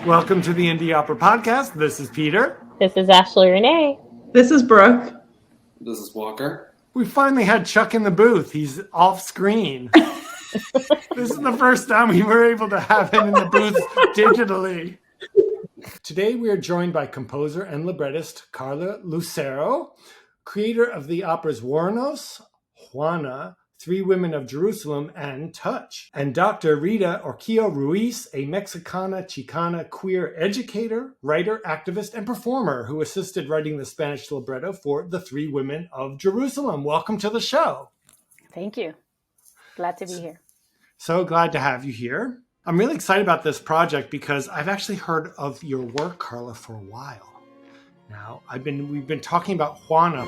Welcome to the Indie Opera Podcast. This is Peter. This is Ashley Renee. This is Brooke. This is Walker. We finally had Chuck in the booth. He's off screen. This is the first time we were able to have him in the booth digitally. Today we are joined by composer and librettist Carla Lucero, creator of the operas Warnos, Juana, Three Women of Jerusalem, and Touch, and Dr. Rita Urquijo-Ruiz, a Mexicana-Chicana queer educator, writer, activist, and performer who assisted writing the Spanish libretto for The Three Women of Jerusalem. Welcome to the show. Thank you. Glad to be here. So glad to have you here. I'm really excited about this project because I've actually heard of your work, Carla, for a while. Now, we've been talking about Juana.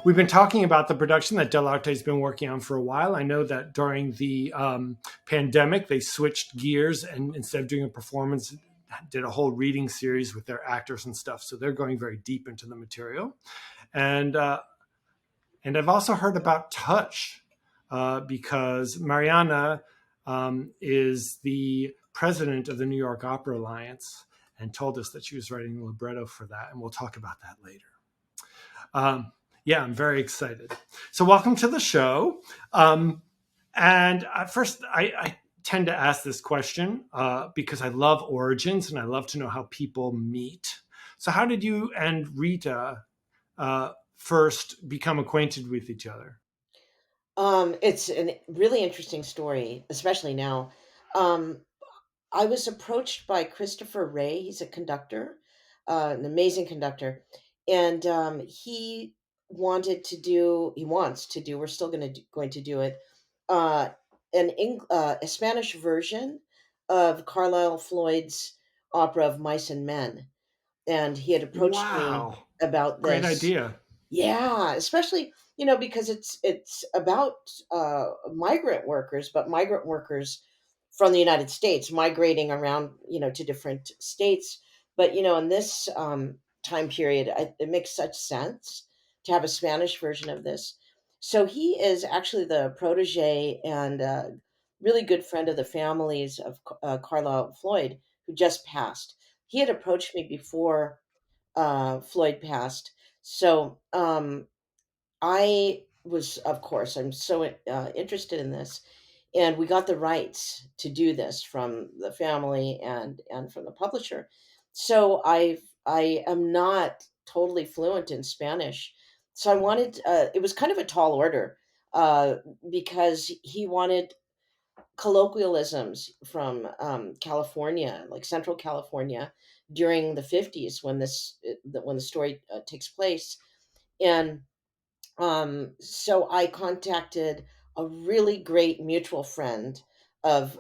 We've been talking about the production that Del Arte has been working on for a while. I know that during the pandemic, they switched gears and instead of doing a performance, did a whole reading series with their actors and stuff. So they're going very deep into the material. And I've also heard about Touch because Mariana is the president of the New York Opera Alliance and told us that she was writing the libretto for that. And we'll talk about that later. Yeah, I'm very excited. So welcome to the show. And first, I tend to ask this question because I love origins and I love to know how people meet. So how did you and Rita first become acquainted with each other? It's a really interesting story, especially now. I was approached by Christopher Ray. He's a conductor, an amazing conductor. And he wants to do, we're still going to do it, a Spanish version of Carlisle Floyd's opera of Mice and Men. And he had approached me about this. Great idea. Yeah, especially, because it's about migrant workers, but migrant workers from the United States migrating around, to different states. But, in this time period, it makes such sense to have a Spanish version of this. So he is actually the protege and really good friend of the families of Carlisle Floyd, who just passed. He had approached me before Floyd passed. So I was, of course, I'm so interested in this. And we got the rights to do this from the family and from the publisher. So I am not totally fluent in Spanish. So I wanted, it was kind of a tall order because he wanted colloquialisms from California, like Central California, during the 50s when the story takes place. And so I contacted a really great mutual friend of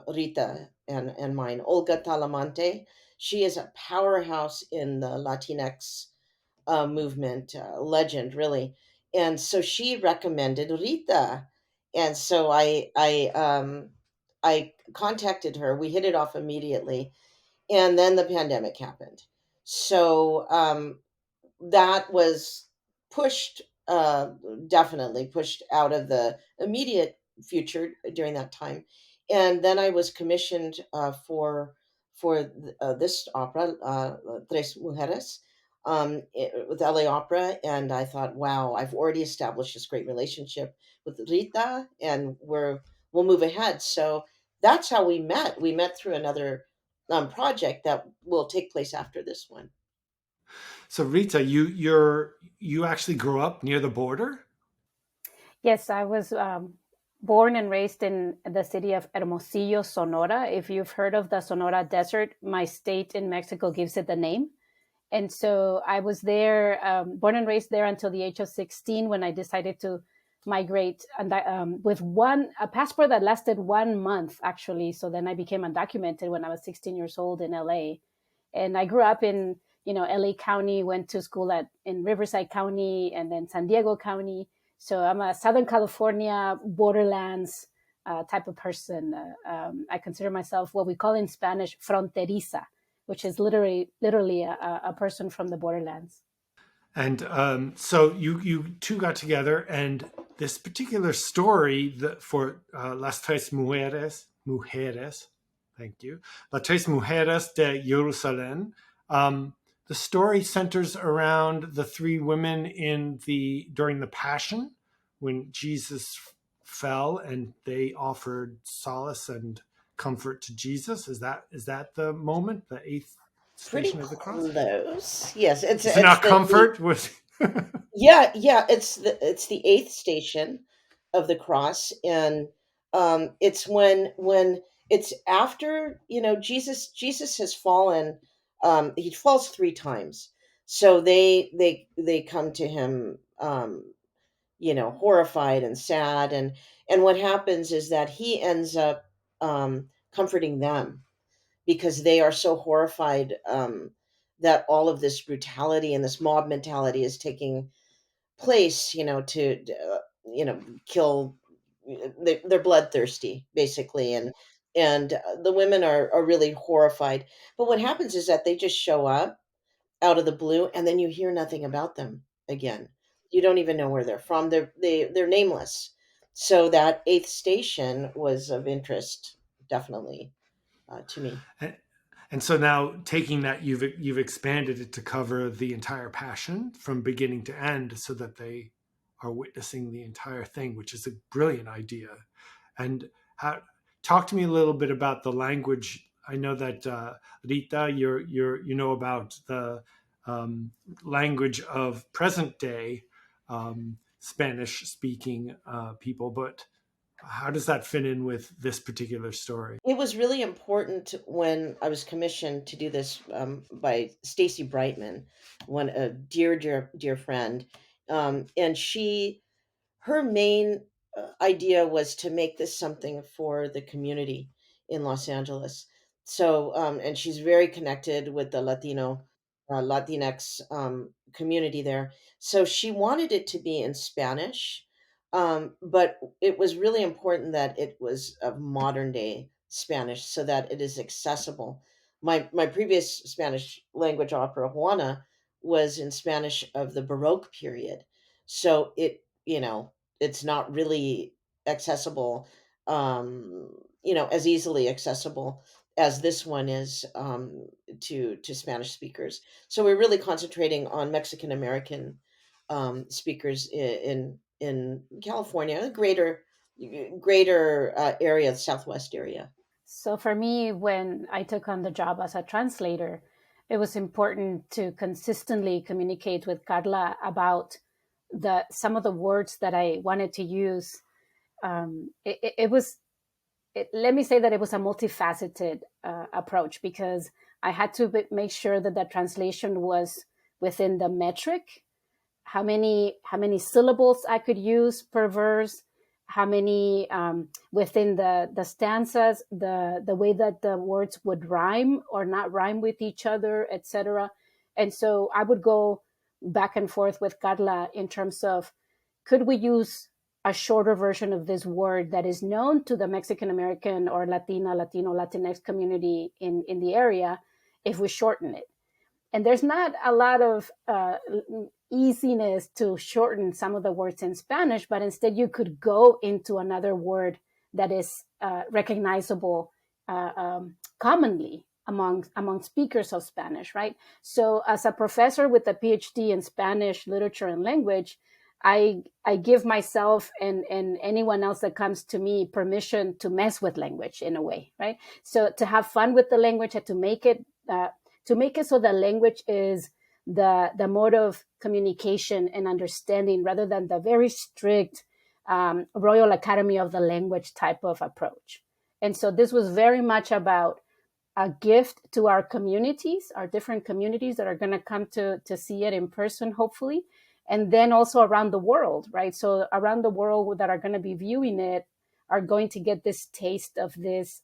Rita and mine, Olga Talamante. She is a powerhouse in the Latinx movement, legend, really. And so she recommended Rita. And so I contacted her. We hit it off immediately. And then the pandemic happened. So that was pushed, definitely pushed out of the immediate future during that time. And then I was commissioned for for this opera, Tres Mujeres, with LA Opera, and I thought, wow, I've already established this great relationship with Rita, and we'll move ahead. So that's how we met. We met through another project that will take place after this one. So Rita, you actually grew up near the border? Yes, I was born and raised in the city of Hermosillo, Sonora. If you've heard of the Sonora Desert, my state in Mexico gives it the name. And so I was there, born and raised there until the age of 16 when I decided to migrate and with a passport that lasted 1 month, actually. So then I became undocumented when I was 16 years old in LA. And I grew up in, LA County, went to school in Riverside County and then San Diego County. So I'm a Southern California borderlands type of person. I consider myself what we call in Spanish fronteriza, which is literally a person from the borderlands. And so you two got together, and this particular story for Las Tres Mujeres, thank you, Las Tres Mujeres de Jerusalén. The story centers around the three women during the Passion, when Jesus fell and they offered solace and comfort to Jesus. Is that the moment, the eighth Pretty station of the cross? close. Yes, Is it not comfort? Yeah, it's the eighth station of the cross, and it's when it's after Jesus has fallen. He falls three times, so they come to him, horrified and sad, and what happens is that he ends up comforting them because they are so horrified that all of this brutality and this mob mentality is taking place, to kill. They're bloodthirsty, basically, and the women are really horrified. But what happens is that they just show up out of the blue, and then you hear nothing about them again. You don't even know where they're from. They're nameless. So that eighth station was of interest, definitely, to me. And so now, taking that, you've expanded it to cover the entire Passion from beginning to end, so that they are witnessing the entire thing, which is a brilliant idea. And talk to me a little bit about the language. I know that Rita, you know about the language of present day Spanish speaking people, but how does that fit in with this particular story? It was really important when I was commissioned to do this by Stacy Brightman, one a dear, dear, dear friend, and her main idea was to make this something for the community in Los Angeles. So, and she's very connected with the Latinx community there. So she wanted it to be in Spanish, but it was really important that it was of modern day Spanish so that it is accessible. My previous Spanish language opera, Juana, was in Spanish of the Baroque period. So it's not really accessible, as easily accessible as this one is, to Spanish speakers. So we're really concentrating on Mexican American speakers in California, greater area, the Southwest area. So for me, when I took on the job as a translator, it was important to consistently communicate with Carla about some of the words that I wanted to use. Let me say that it was a multifaceted approach, because I had to make sure that the translation was within the metric, how many syllables I could use per verse, how many within the stanzas, the way that the words would rhyme or not rhyme with each other, etc. And so I would go back and forth with Carla in terms of, could we use a shorter version of this word that is known to the Mexican American or Latino, Latinx community in the area if we shorten it? And there's not a lot of easiness to shorten some of the words in Spanish, but instead you could go into another word that is recognizable commonly among speakers of Spanish, right? So as a professor with a PhD in Spanish literature and language, I give myself and anyone else that comes to me permission to mess with language in a way, right? So to have fun with the language and to make it so the language is the mode of communication and understanding rather than the very strict Royal Academy of the Language type of approach. And so this was very much about a gift to our communities, our different communities that are going to come to see it in person, hopefully, and then also around the world, right? So around the world that are going to be viewing it are going to get this taste of this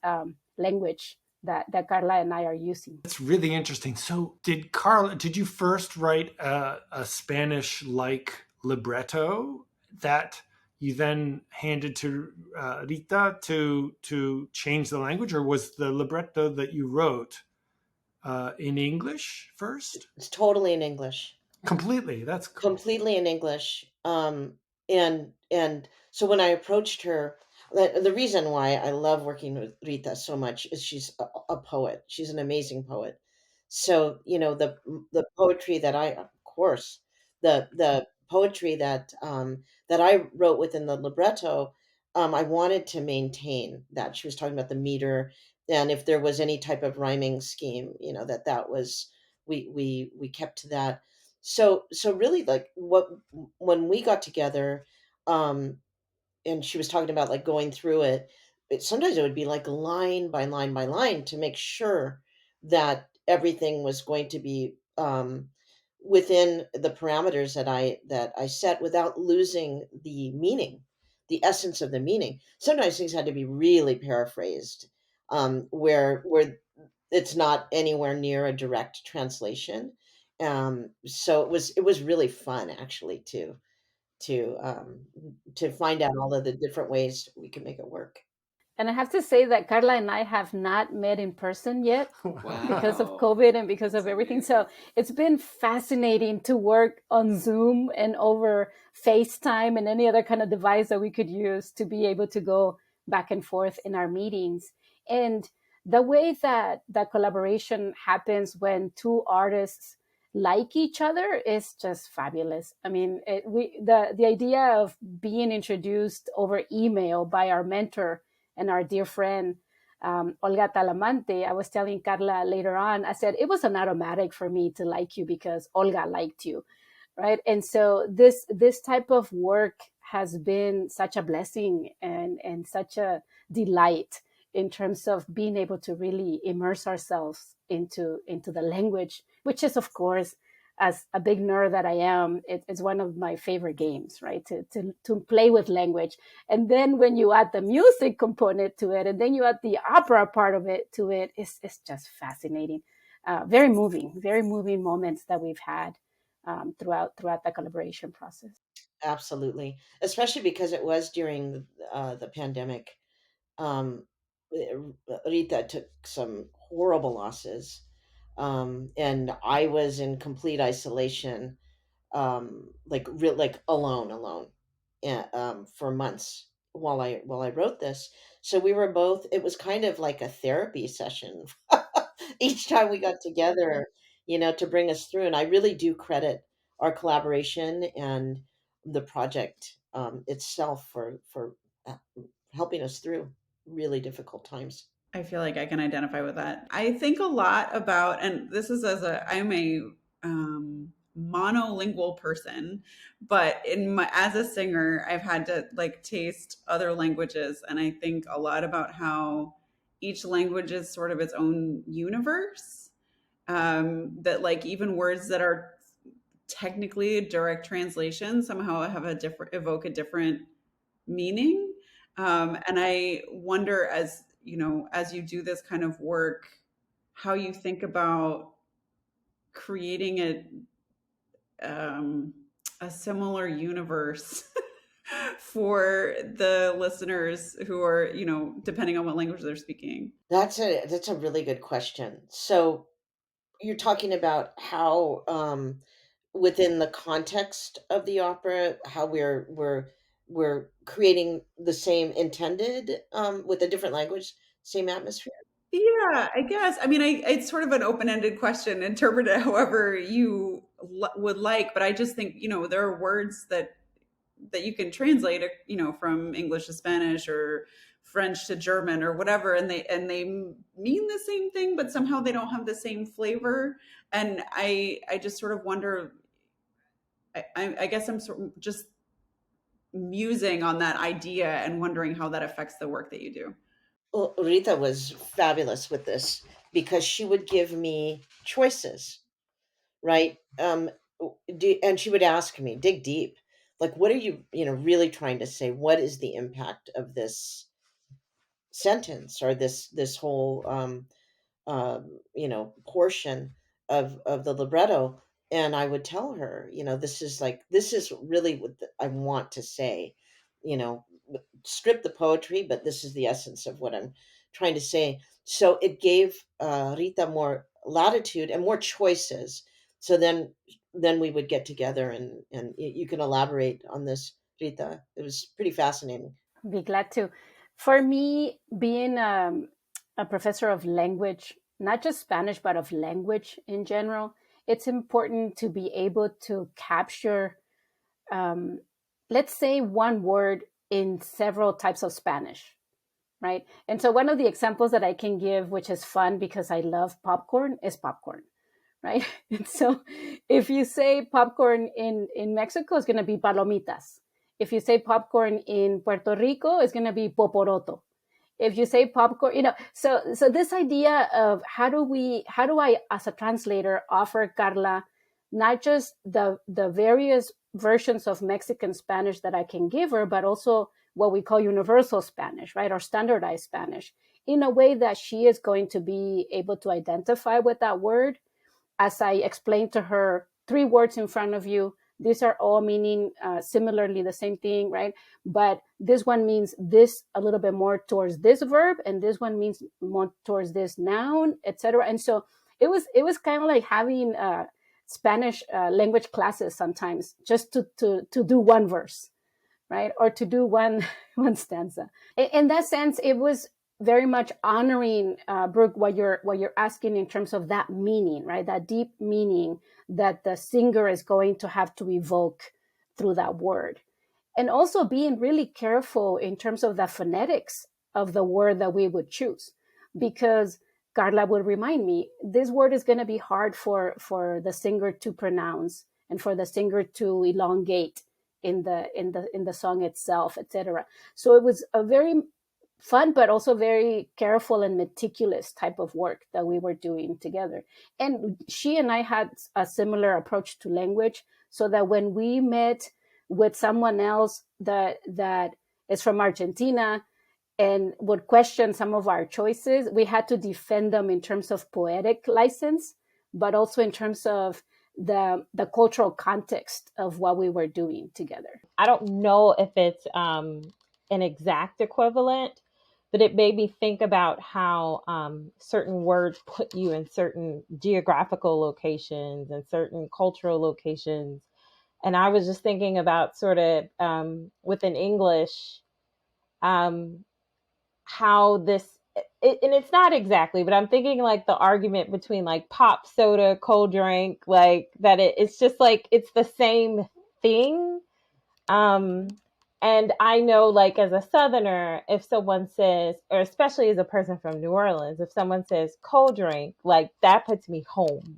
language that Carla and I are using. That's really interesting. So did you first write a Spanish-like libretto that you then handed to Rita to change the language, or was the libretto that you wrote in English first? It's totally in English. Completely. That's cool. Completely in English. And so when I approached her, the reason why I love working with Rita so much is she's a poet. She's an amazing poet. So the poetry that of course, the poetry that I wrote within the libretto, I wanted to maintain that. She was talking about the meter, and if there was any type of rhyming scheme, that was we kept to that. So really, like, what when we got together, um and she was talking about like going through sometimes it would be like line by line by line to make sure that everything was going to be within the parameters that I set without losing the meaning, the essence of the meaning. Sometimes things had to be really paraphrased, where it's not anywhere near a direct translation. So it was really fun, actually, to um, to find out all of the different ways we can make it work. And I have to say that Carla and I have not met in person yet because of Wow. COVID and because That's of everything. amazing. So it's been fascinating to work on Zoom and over FaceTime and any other kind of device that we could use to be able to go back and forth in our meetings. And the way that that collaboration happens when two artists like each other is just fabulous. I mean, the idea of being introduced over email by our mentor and our dear friend Olga Talamante, I was telling Carla later on, I said, it was an automatic for me to like you because Olga liked you, right? And so this type of work has been such a blessing and such a delight in terms of being able to really immerse ourselves into the language, which is, of course, as a big nerd that I am, it's one of my favorite games, right? To play with language. And then when you add the music component to it, and then you add the opera part of it to it, it's just fascinating. Very moving moments that we've had throughout the collaboration process. Absolutely, especially because it was during the pandemic. Um, Rita took some horrible losses, and I was in complete isolation, like alone, for months while I wrote this. So we were both. It was kind of like a therapy session each time we got together, to bring us through. And I really do credit our collaboration and the project itself for uh, helping us through really difficult times. I feel like I can identify with that. I think a lot about, and this is I'm a monolingual person, but as a singer, I've had to like taste other languages, and I think a lot about how each language is sort of its own universe. That like even words that are technically a direct translation somehow have evoke a different meaning. And I wonder, as you know, as you do this kind of work, how you think about creating a similar universe for the listeners who are, depending on what language they're speaking. That's a really good question. So you're talking about how, within the context of the opera, how we're creating the same intended, with a different language, same atmosphere. Yeah, I guess. I mean, it's sort of an open-ended question. Interpret it however you would like, but I just think, there are words that you can translate, from English to Spanish or French to German or whatever, and they mean the same thing, but somehow they don't have the same flavor. And I just sort of wonder. I guess I'm sort of just musing on that idea and wondering how that affects the work that you do. Well, Rita was fabulous with this because she would give me choices, right? And she would ask me, dig deep, like, what are you, really trying to say? What is the impact of this sentence or this whole portion of the libretto? And I would tell her, this is really what I want to say, you know strip the poetry, but this is the essence of what I'm trying to say. So it gave Rita more latitude and more choices. So then we would get together, and you can elaborate on this, Rita. It was pretty fascinating. Be glad to. For me, being a professor of language, not just Spanish, but of language in general, it's important to be able to capture, um, let's say, one word in several types of Spanish, right? And so one of the examples that I can give, which is fun because I love popcorn, is popcorn, right? And so if you say popcorn in Mexico, it's going to be palomitas. If you say popcorn in Puerto Rico, it's going to be poporoto. If you say popcorn, so this idea of how do I, as a translator, offer Carla not just the various versions of Mexican Spanish that I can give her, but also what we call universal Spanish, right? Or standardized Spanish, in a way that she is going to be able to identify with that word. As I explained to her, 3 words in front of you, these are all meaning similarly the same thing, right? But this one means this a little bit more towards this verb, and this one means more towards this noun, etc. And so it was kind of like having Spanish language classes sometimes, just to do one verse, right? Or to do one one stanza. In that sense, it was very much honoring, Brooke, what you're asking in terms of that meaning, right? That deep meaning that the singer is going to have to evoke through that word. And also being really careful in terms of the phonetics of the word that we would choose, because Carla would remind me, this word is going to be hard for the singer to pronounce and for the singer to elongate in the song itself, etc. So it was a very fun, but also very careful and meticulous type of work that we were doing together. And she and I had a similar approach to language, so that when we met with someone else that is from Argentina and would question some of our choices, we had to defend them in terms of poetic license, but also in terms of the cultural context of what we were doing together. I don't know if it's an exact equivalent, but it made me think about how certain words put you in certain geographical locations and certain cultural locations. And I was just thinking about sort of within English, how and it's not exactly, but I'm thinking like the argument between like pop, soda, cold drink, like that it's just like it's the same thing. Um, and I know, like, as a Southerner, if someone says, or especially as a person from New Orleans, if someone says cold drink, like that puts me home.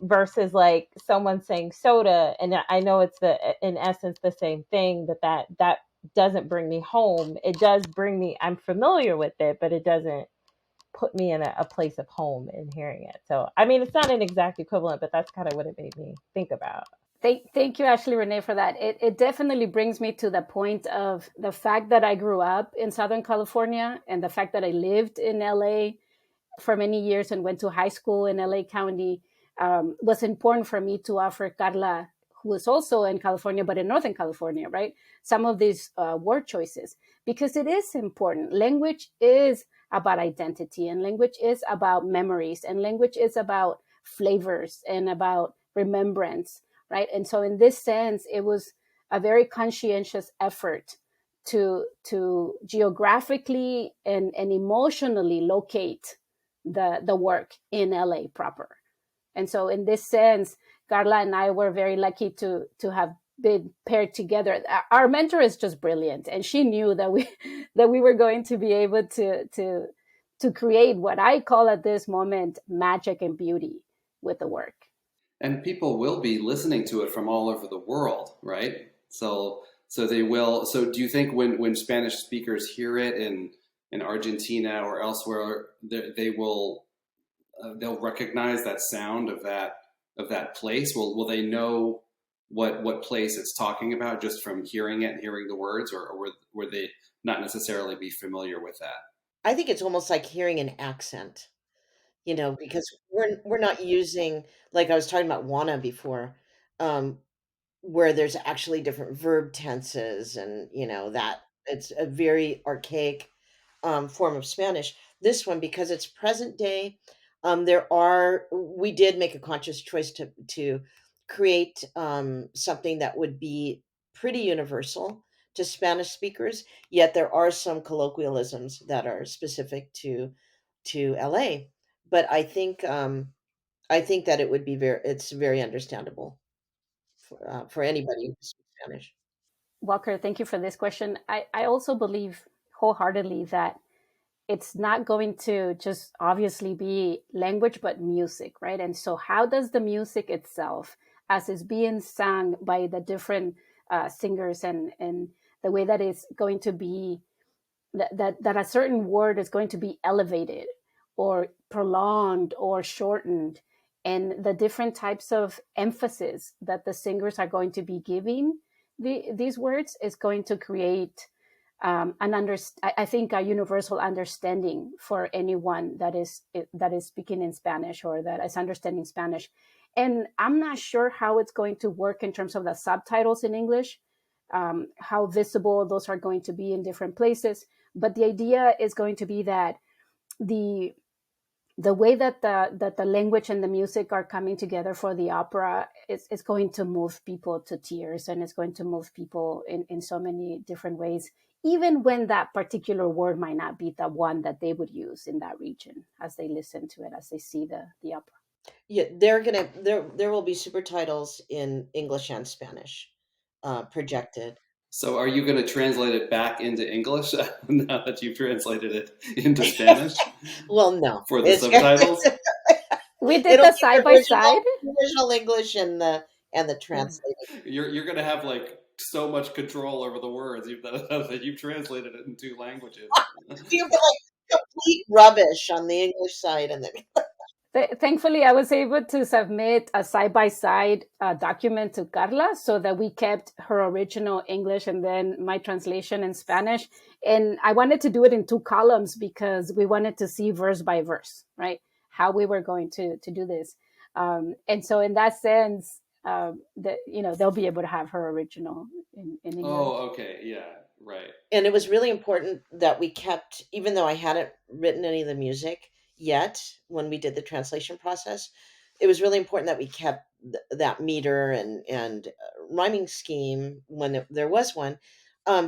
Versus like someone saying soda, and I know it's in essence the same thing, but that doesn't bring me home. It does bring me, I'm familiar with it, but it doesn't put me in a place of home in hearing it. So, I mean, it's not an exact equivalent, but that's kind of what it made me think about. Thank you, Ashley Renee, for that. It definitely brings me to the point of the fact that I grew up in Southern California and the fact that I lived in LA for many years and went to high school in LA County. Was important for me to offer Carla, who is also in California, but in Northern California, right? Some of these word choices, because it is important. Language is about identity, and language is about memories, and language is about flavors and about remembrance, right? And so in this sense, it was a very conscientious effort to geographically and emotionally locate the work in LA proper. And so in this sense, Carla and I were very lucky to have been paired together. Our mentor is just brilliant, and she knew that we were going to be able to create what I call at this moment magic and beauty with the work. And people will be listening to it from all over the world, right? So they will. So do you think when Spanish speakers hear it in Argentina or elsewhere, they will they'll recognize that sound of that place? Will they know what place it's talking about just from hearing it and hearing the words, or were they not necessarily be familiar with that? I think it's almost like hearing an accent, because we're not using, like I was talking about Juana before, where there's actually different verb tenses, and that it's a very archaic form of Spanish. This one, because it's present day, we did make a conscious choice to create something that would be pretty universal to Spanish speakers, yet there are some colloquialisms that are specific to LA. But I think that it would be it's very understandable for anybody who speaks Spanish. Walker, thank you for this question. I also believe wholeheartedly that it's not going to just obviously be language, but music, right? And so how does the music itself, as is being sung by the different singers, and the way that it's going to be, that a certain word is going to be elevated or prolonged or shortened, and the different types of emphasis that the singers are going to be giving these words is going to create I think a universal understanding for anyone that is speaking in Spanish or that is understanding Spanish. And I'm not sure how it's going to work in terms of the subtitles in English, how visible those are going to be in different places. But the idea is going to be that the way that the language and the music are coming together for the opera is going to move people to tears, and it's going to move people in so many different ways, even when that particular word might not be the one that they would use in that region as they listen to it, as they see the opera. Yeah, there will be super titles in English and Spanish projected. So are you going to translate it back into English now that you've translated it into Spanish Well, no, for the subtitles? We did it'll the be side by side. the original English and the translated. You're going to have like so much control over the words that you've translated it in two languages. You'll be like complete rubbish on the English side, and then Thankfully, I was able to submit a side-by-side document to Carla so that we kept her original English and then my translation in Spanish. And I wanted to do it in 2 columns because we wanted to see verse by verse, right? How we were going to do this. And so in that sense, they'll be able to have her original in English. Oh, okay. Yeah, right. And it was really important that we kept, even though I hadn't written any of the music yet when we did the translation process, it was really important that we kept that meter and rhyming scheme when there was one,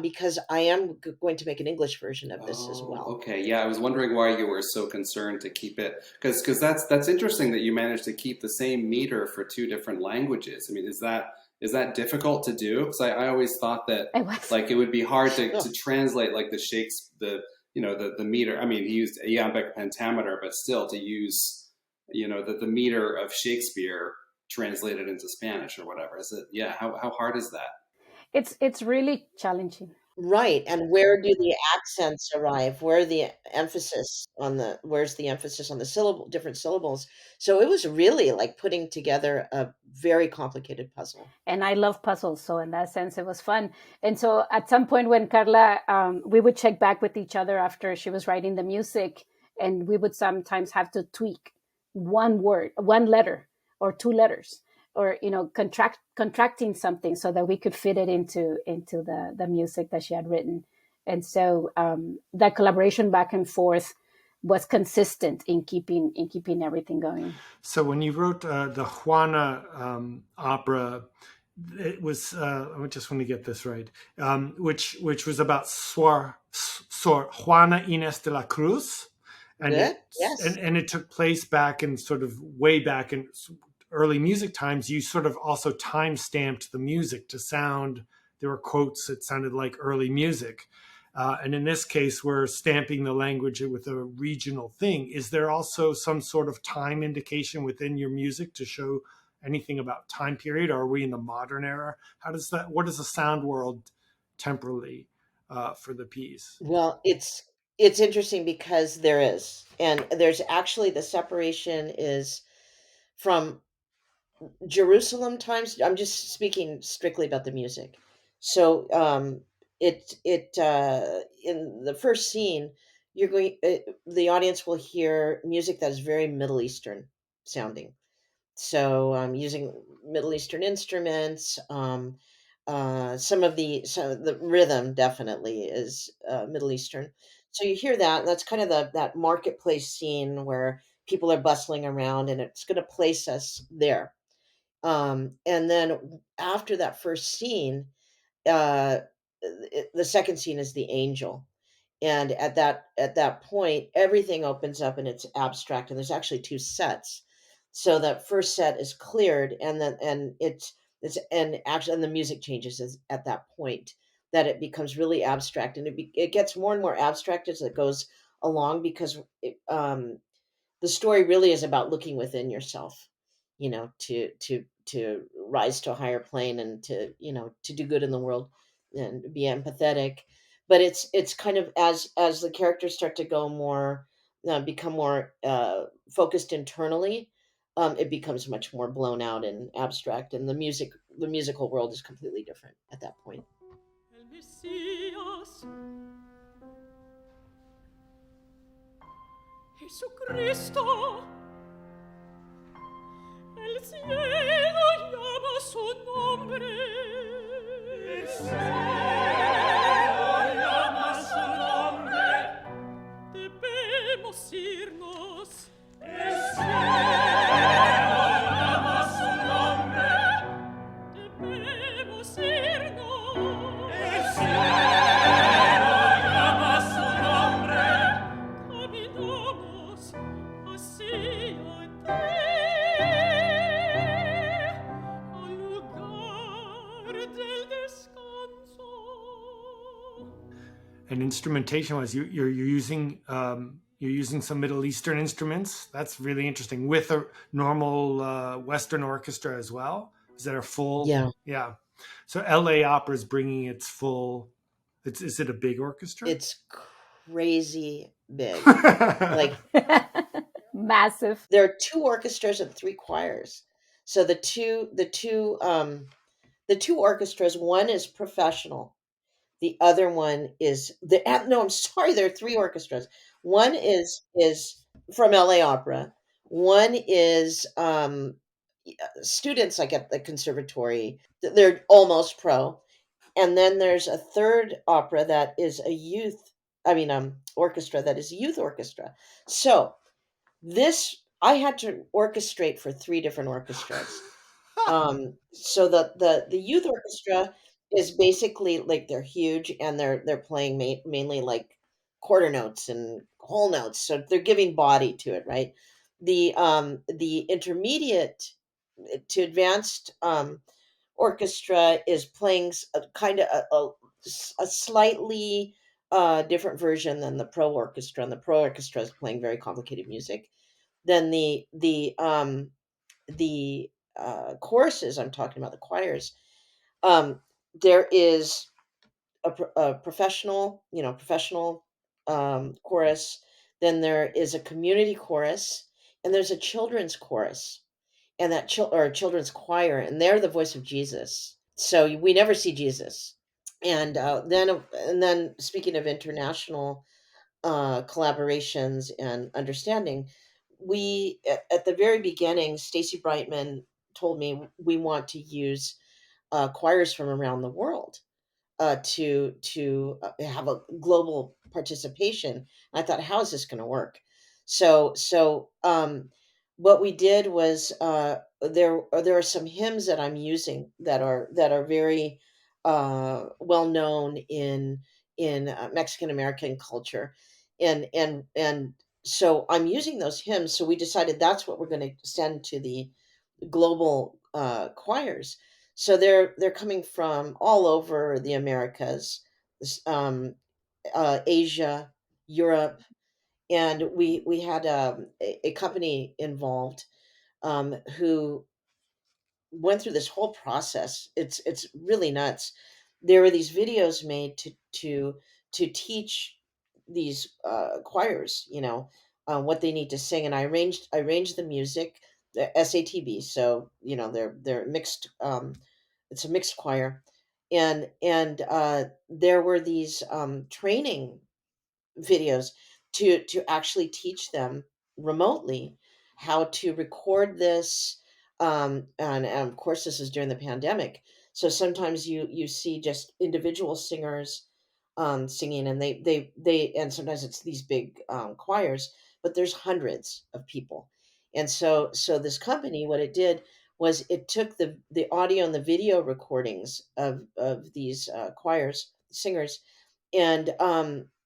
because I am going to make an English version of this as well. Okay, yeah, I was wondering why you were so concerned to keep it, because that's interesting that you managed to keep the same meter for 2 different languages. I mean, is that difficult to do? Because I always thought that like it would be hard to translate like the meter. I mean, he used iambic pentameter, but still to use the meter of Shakespeare translated into Spanish or whatever. Is it? Yeah. How hard is that? It's really challenging. Right. And where do the accents arrive? Where's the emphasis on the different syllables? So it was really like putting together a very complicated puzzle. And I love puzzles, so in that sense, it was fun. And so at some point when Carla, we would check back with each other after she was writing the music, and we would sometimes have to tweak one word, one letter, or 2 letters, or contracting something so that we could fit it into the music that she had written. And so that collaboration back and forth was consistent in keeping everything going. So when you wrote the Juana opera, it was I just want to get this right, which was about Sor Juana Inés de la Cruz, and Good. Yes. it took place back in sort of way back in early music times. You sort of also time stamped the music to sound. There were quotes that sounded like early music. And in this case, we're stamping the language with a regional thing. Is there also some sort of time indication within your music to show anything about time period, or are we in the modern era? What is the sound world temporally for the piece? Well, it's interesting because there is, and there's actually the separation is from Jerusalem times. I'm just speaking strictly about the music. So in the first scene, the audience will hear music that is very Middle Eastern sounding. So using Middle Eastern instruments. Some of the rhythm definitely is Middle Eastern. So you hear that, and that's kind of that marketplace scene where people are bustling around, and it's going to place us there. And then after that first scene, uh, the second scene is the angel, and at that point, everything opens up and it's abstract. And there's actually two sets. So that first set is cleared, and then it's and actually and the music changes at that point that it becomes really abstract, and it gets more and more abstract as it goes along because the story really is about looking within yourself, to rise to a higher plane and to do good in the world and be empathetic. But it's kind of as the characters start to go more become more focused internally, it becomes much more blown out and abstract, and the musical world is completely different at that point. El Mesías, Jesucristo, el cielo llama su nombre. El cielo llama su nombre. Debemos irnos. El cielo llama su nombre. Debemos irnos. El cielo llama su nombre. Caminamos hacia al lugar del descanso. And instrumentation wise, you're using some Middle Eastern instruments. That's really interesting, with a normal Western orchestra as well. Is that a full? Yeah. So LA Opera is bringing its full. Is it a big orchestra? It's crazy big. Like Massive. there are two orchestras and three choirs. So the two orchestras, one is professional. The other one is no, I'm sorry, there are three orchestras. One is from LA Opera. One is students like at the conservatory. They're almost pro. And then there's a third opera that is orchestra that is a youth orchestra. So this I had to orchestrate for three different orchestras. So the youth orchestra is basically like they're huge, and they're playing mainly like quarter notes and whole notes, so they're giving body to it, right? The intermediate to advanced orchestra is playing a kind of a slightly different version than the pro orchestra, and the pro orchestra is playing very complicated music. Then the choruses, I'm talking about the choirs. There is a professional chorus. Then there is a community chorus, and there's a children's chorus, and or a children's choir, and they're the voice of Jesus. So we never see Jesus. And then speaking of international collaborations and understanding, we at the very beginning, Stacy Brightman told me we want to use choirs from around the world to have a global participation. I thought, how is this going to work? So what we did was there are some hymns that I'm using that are very well known in Mexican American culture, and so I'm using those hymns. So we decided that's what we're going to send to the global choirs. So they're coming from all over the Americas, um, Asia, Europe, and we had a company involved who went through this whole process. It's really nuts. There were these videos made to teach these choirs, what they need to sing, and I arranged the music, the SATB. So they're mixed. It's a mixed choir, and there were these training videos to actually teach them remotely how to record this, and of course this is during the pandemic, so sometimes you see just individual singers singing, and they and sometimes it's these big choirs, but there's hundreds of people. And so this company, what it did was it took the audio and the video recordings of these choirs singers, and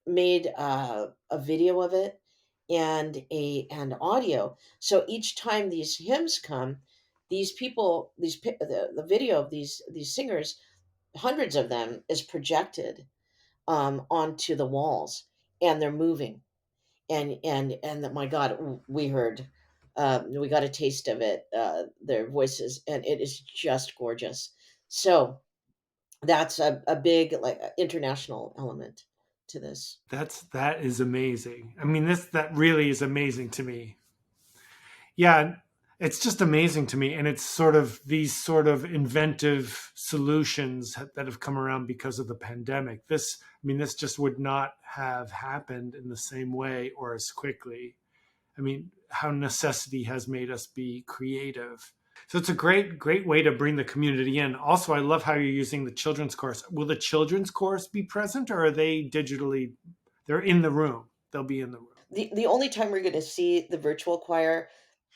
made a video of it and audio. So each time these hymns come, these people, the video of these singers, hundreds of them, is projected onto the walls, and they're moving. My God, we got a taste of it, their voices, and it is just gorgeous. So that's a big, like, international element to this. That is amazing. I mean, that really is amazing to me. Yeah, it's just amazing to me, and it's sort of these sort of inventive solutions that have come around because of the pandemic. This just would not have happened in the same way or as quickly. I mean, how necessity has made us be creative. So it's a great way to bring the community in. Also, I love how you're using the children's chorus. Will the children's chorus be present, or are they digitally? They're in the room. They'll be in the room. The only time we're going to see the virtual choir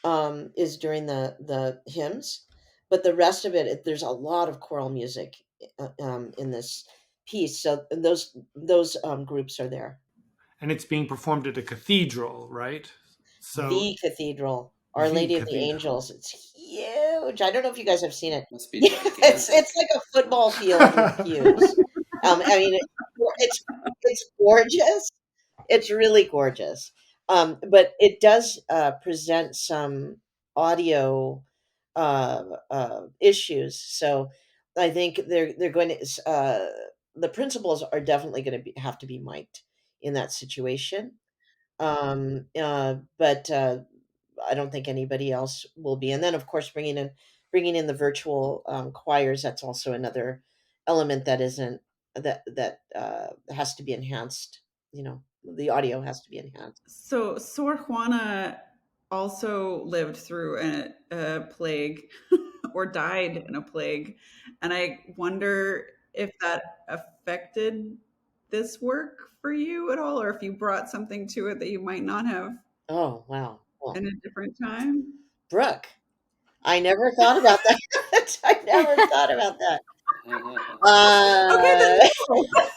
is during the hymns, but the rest of there's a lot of choral music in this piece. So those groups are there. And it's being performed at a cathedral, right? So The cathedral, Our the Lady of the cathedral. Angels. It's huge. I don't know if you guys have seen it. Must be Yeah, it's gigantic. it's like a football field with pews. It's it's gorgeous. It's really gorgeous. But it does present some audio issues. So I think they're going to the principals are definitely going to have to be mic'd in that situation. But I don't think anybody else will be. And then, of course, bringing in the virtual choirs. That's also another element that isn't that has to be enhanced. The audio has to be enhanced. So Sor Juana also lived through a plague or died in a plague. And I wonder if that affected this work for you at all, or if you brought something to it that you might not have Oh, wow. Well, in a different time. Brooke, I never thought about that. I never thought about that. Okay, then Uh,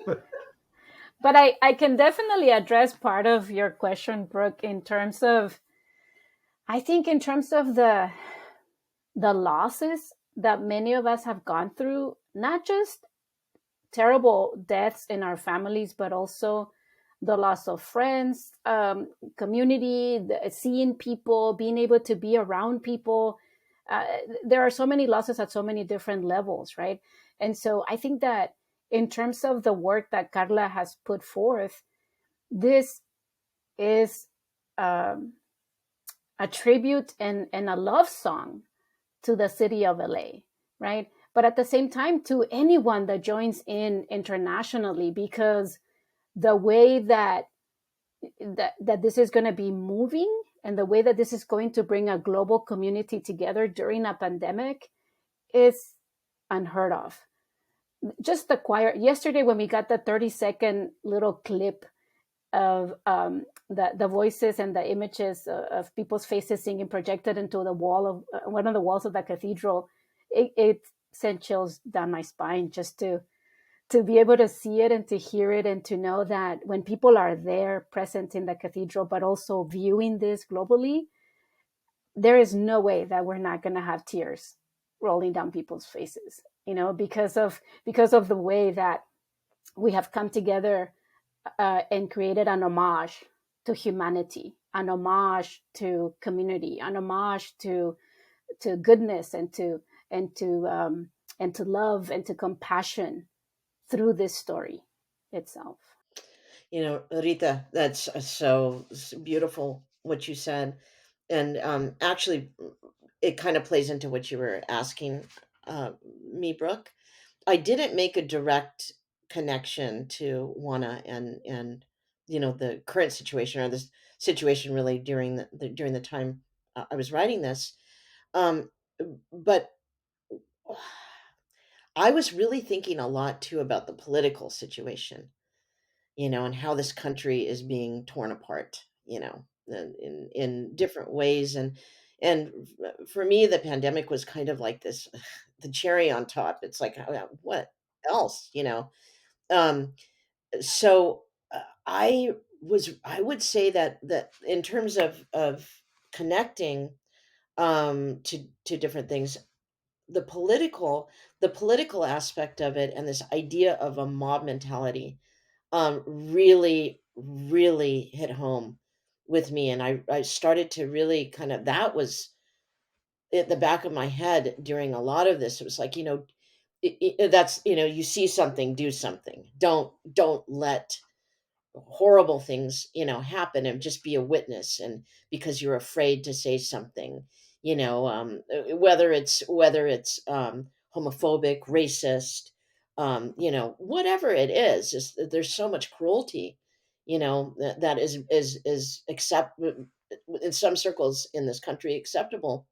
no. But I can definitely address part of your question, Brooke, in terms of, I think in terms of the losses that many of us have gone through, not just terrible deaths in our families, but also the loss of friends, community, seeing people, being able to be around people. There are so many losses at so many different levels, right? And so I think that in terms of the work that Carla has put forth, this is a tribute and a love song to the city of LA, right? But at the same time, to anyone that joins in internationally, because the way that this is going to be moving and the way that this is going to bring a global community together during a pandemic is unheard of. Just the choir yesterday, when we got the 30-second little clip of the voices and the images of people's faces singing projected into the wall of one of the walls of the cathedral, it sent chills down my spine just to be able to see it and to hear it, and to know that when people are there present in the cathedral, but also viewing this globally, there is no way that we're not going to have tears rolling down people's faces, because of the way that we have come together and created an homage to humanity, an homage to community, an homage to goodness, and to and to love and to compassion through this story itself. Rita, that's so beautiful what you said. And actually, it kind of plays into what you were asking me, Brooke. I didn't make a direct connection to Juana and the current situation, or this situation really during during the time I was writing this. Um, but I was really thinking a lot too about the political situation, and how this country is being torn apart, in different ways. And for me, the pandemic was kind of like this, the cherry on top. It's like, what else, Um, so I would say that in terms of connecting to different things, the political the political aspect of it, and this idea of a mob mentality really, really hit home with me. And I started to really kind of, that was at the back of my head during a lot of this. It was like, that's, you see something, do something. Don't let horrible things, happen, and just be a witness. And because you're afraid to say something, whether it's homophobic, racist, whatever it is there's so much cruelty, that is accept in some circles in this country acceptable.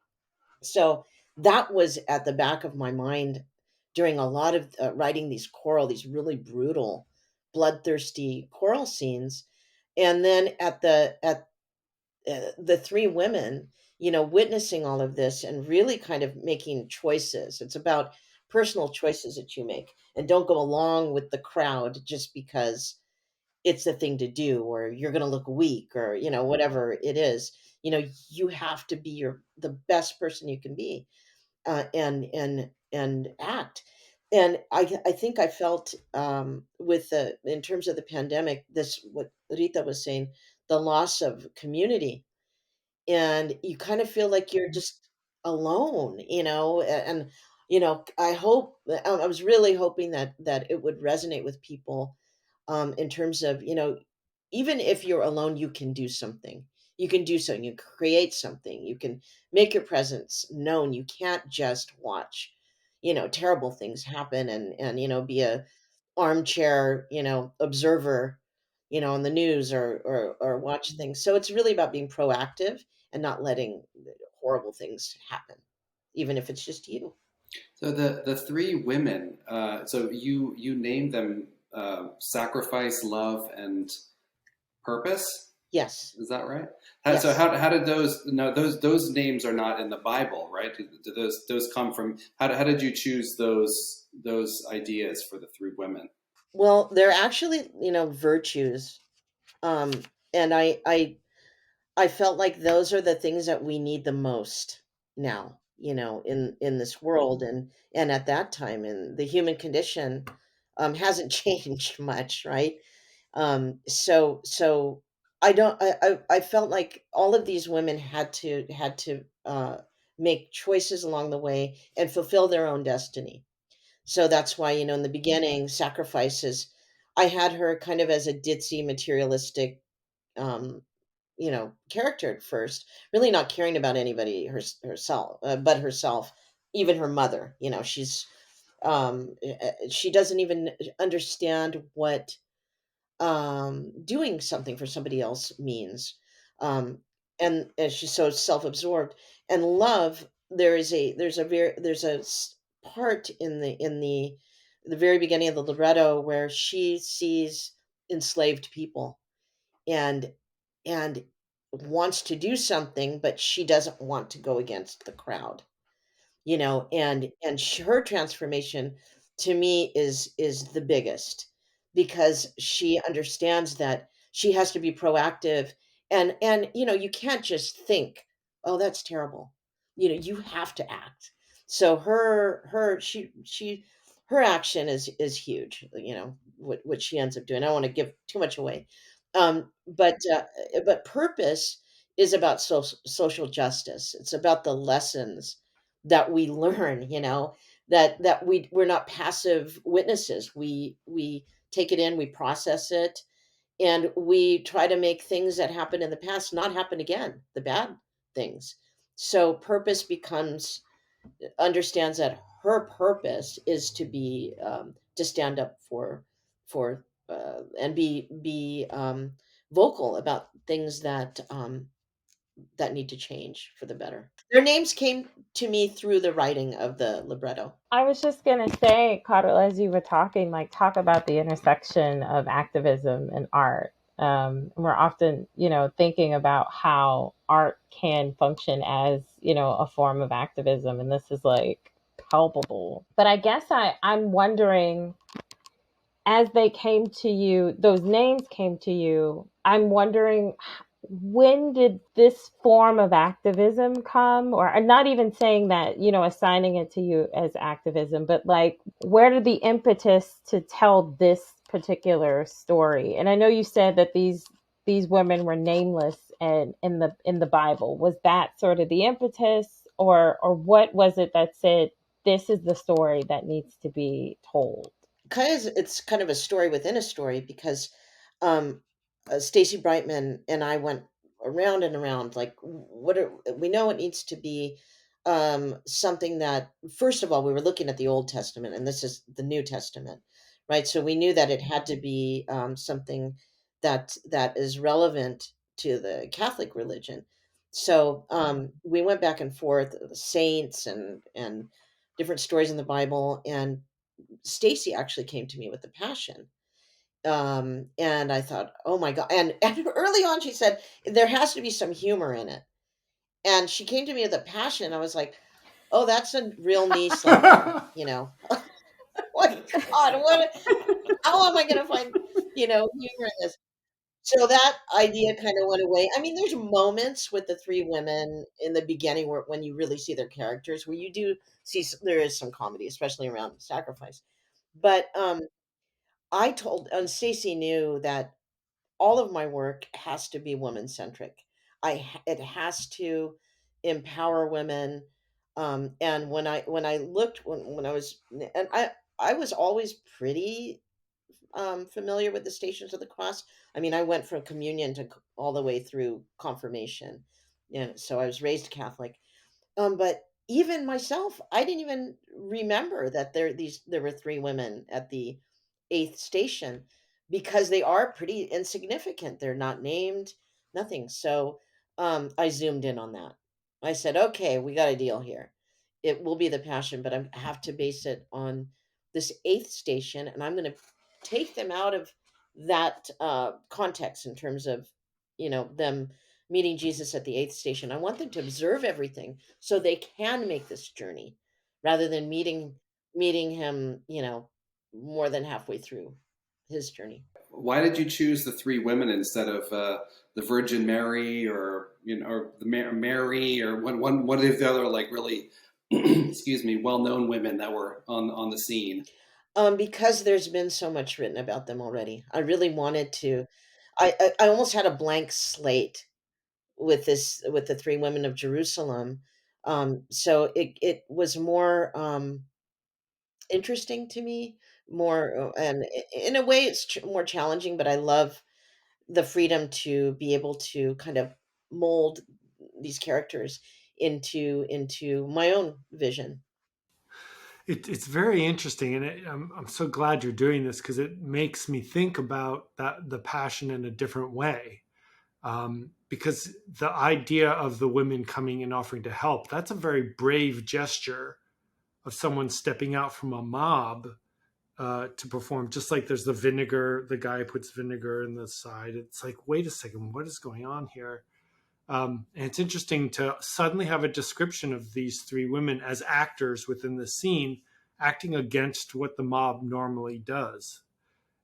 So that was at the back of my mind during a lot of writing these really brutal, bloodthirsty choral scenes. And then at the three women, witnessing all of this and really kind of making choices. It's about personal choices that you make, and don't go along with the crowd just because it's the thing to do, or you're going to look weak, or whatever it is. You have to be the best person you can be, and act. And I think I felt, with the in terms of the pandemic, this, what Rita was saying, the loss of community, and you kind of feel like you're just alone, and I was really hoping that it would resonate with people, in terms of, even if you're alone, you can do something. You can do something. You can create something. You can make your presence known. You can't just watch, terrible things happen, and be a armchair, observer, on the news, or watch things. So it's really about being proactive and not letting horrible things happen, even if it's just you. So the three women, so you named them sacrifice, love, and purpose. Yes. Is that right? So Yes. how did those? No, those names are not in the Bible, right? Do those come from? How did you choose those ideas for the three women? Well, they're actually, virtues. Um, and I felt like those are the things that we need the most now, in this world, and at that time, and the human condition hasn't changed much, right? So I don't I felt like all of these women had to make choices along the way and fulfill their own destiny. So that's why, in the beginning, sacrifices, I had her kind of as a ditzy, materialistic, um, character at first, really not caring about anybody, herself, but herself, even her mother. She doesn't even understand what doing something for somebody else means. Um, and she's so self-absorbed. And love, there's a part in the very beginning of the libretto where she sees enslaved people, and and wants to do something, but she doesn't want to go against the crowd, her transformation to me is the biggest, because she understands that she has to be proactive, and you can't just think, oh, that's terrible. You have to act. So her action is huge, what she ends up doing. I don't want to give too much away. But purpose is about social justice. It's about the lessons that we learn, that we're not passive witnesses. We take it in, we process it, and we try to make things that happened in the past not happen again, the bad things. So purpose becomes understands that her purpose is to stand up for and be vocal about things that need to change for the better. Their names came to me through the writing of the libretto. I was just gonna say, Carla, as you were talking, like talk about the intersection of activism and art. We're often, thinking about how art can function as, a form of activism, and this is like palpable. But I guess I'm wondering, as they came to you, those names came to you, I'm wondering, when did this form of activism come? Or I'm not even saying that, assigning it to you as activism, but like, where did the impetus to tell this particular story? And I know you said that these women were nameless and in the Bible. Was that sort of the impetus, or what was it that said this is the story that needs to be told? It's kind of a story within a story, because um Stacy Brightman and I went around and around, like, we know it needs to be something that, first of all, we were looking at the Old Testament, and this is the New Testament, right? So we knew that it had to be something that is relevant to the Catholic religion. So we went back and forth, the saints and different stories in the Bible, and Stacy actually came to me with the Passion. And I thought, oh my God. And early on, she said, there has to be some humor in it. And she came to me with a Passion. I was like, oh, that's a real knee slapper, What God, how am I going to find, humor in this? So that idea kind of went away. I mean, there's moments with the three women in the beginning when you really see their characters, where you do see, there is some comedy, especially around sacrifice. But I told, and Stacy knew that all of my work has to be woman centric. It has to empower women. And when I looked, when I was, and I was always pretty familiar with the Stations of the Cross. I mean, I went from communion to all the way through confirmation. Yeah, so I was raised Catholic. But even myself, I didn't even remember that there were three women at the eighth station, because they are pretty insignificant. They're not named, nothing. So I zoomed in on that. I said, okay, we got a deal here. It will be the Passion, but I have to base it on this eighth station, and I'm going to take them out of that context in terms of, them meeting Jesus at the eighth station. I want them to observe everything so they can make this journey, rather than meeting him, more than halfway through his journey. Why did you choose the three women instead of the Virgin Mary, or or the Mary, or one of the other, like, really excuse me, well-known women that were on the scene? Because there's been so much written about them already. I really wanted to. I almost had a blank slate with the three women of Jerusalem. So it was more interesting to me, more, and in a way, it's more challenging. But I love the freedom to be able to kind of mold these characters into my own vision. It's very interesting, and I'm so glad you're doing this, because it makes me think about the Passion in a different way. Because the idea of the women coming and offering to help, that's a very brave gesture of someone stepping out from a mob to perform. Just like there's the vinegar, the guy puts vinegar in the side. It's like, wait a second, what is going on here? And it's interesting to suddenly have a description of these three women as actors within the scene, acting against what the mob normally does.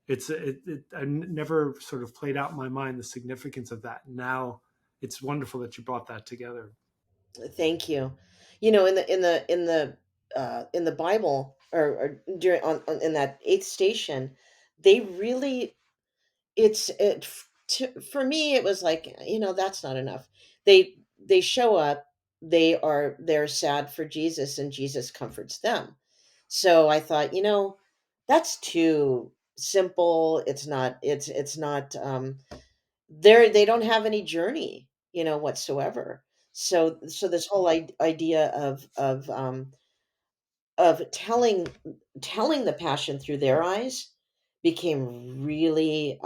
I never sort of played out in my mind the significance of that. Now it's wonderful that you brought that together. Thank you. You know, in the Bible, or during in that eighth station, they really, for me it was like, that's not enough. They show up, they're sad for Jesus, and Jesus comforts them. So I thought, that's too simple. It's not they don't have any journey, whatsoever. So this whole idea of telling the passion through their eyes became really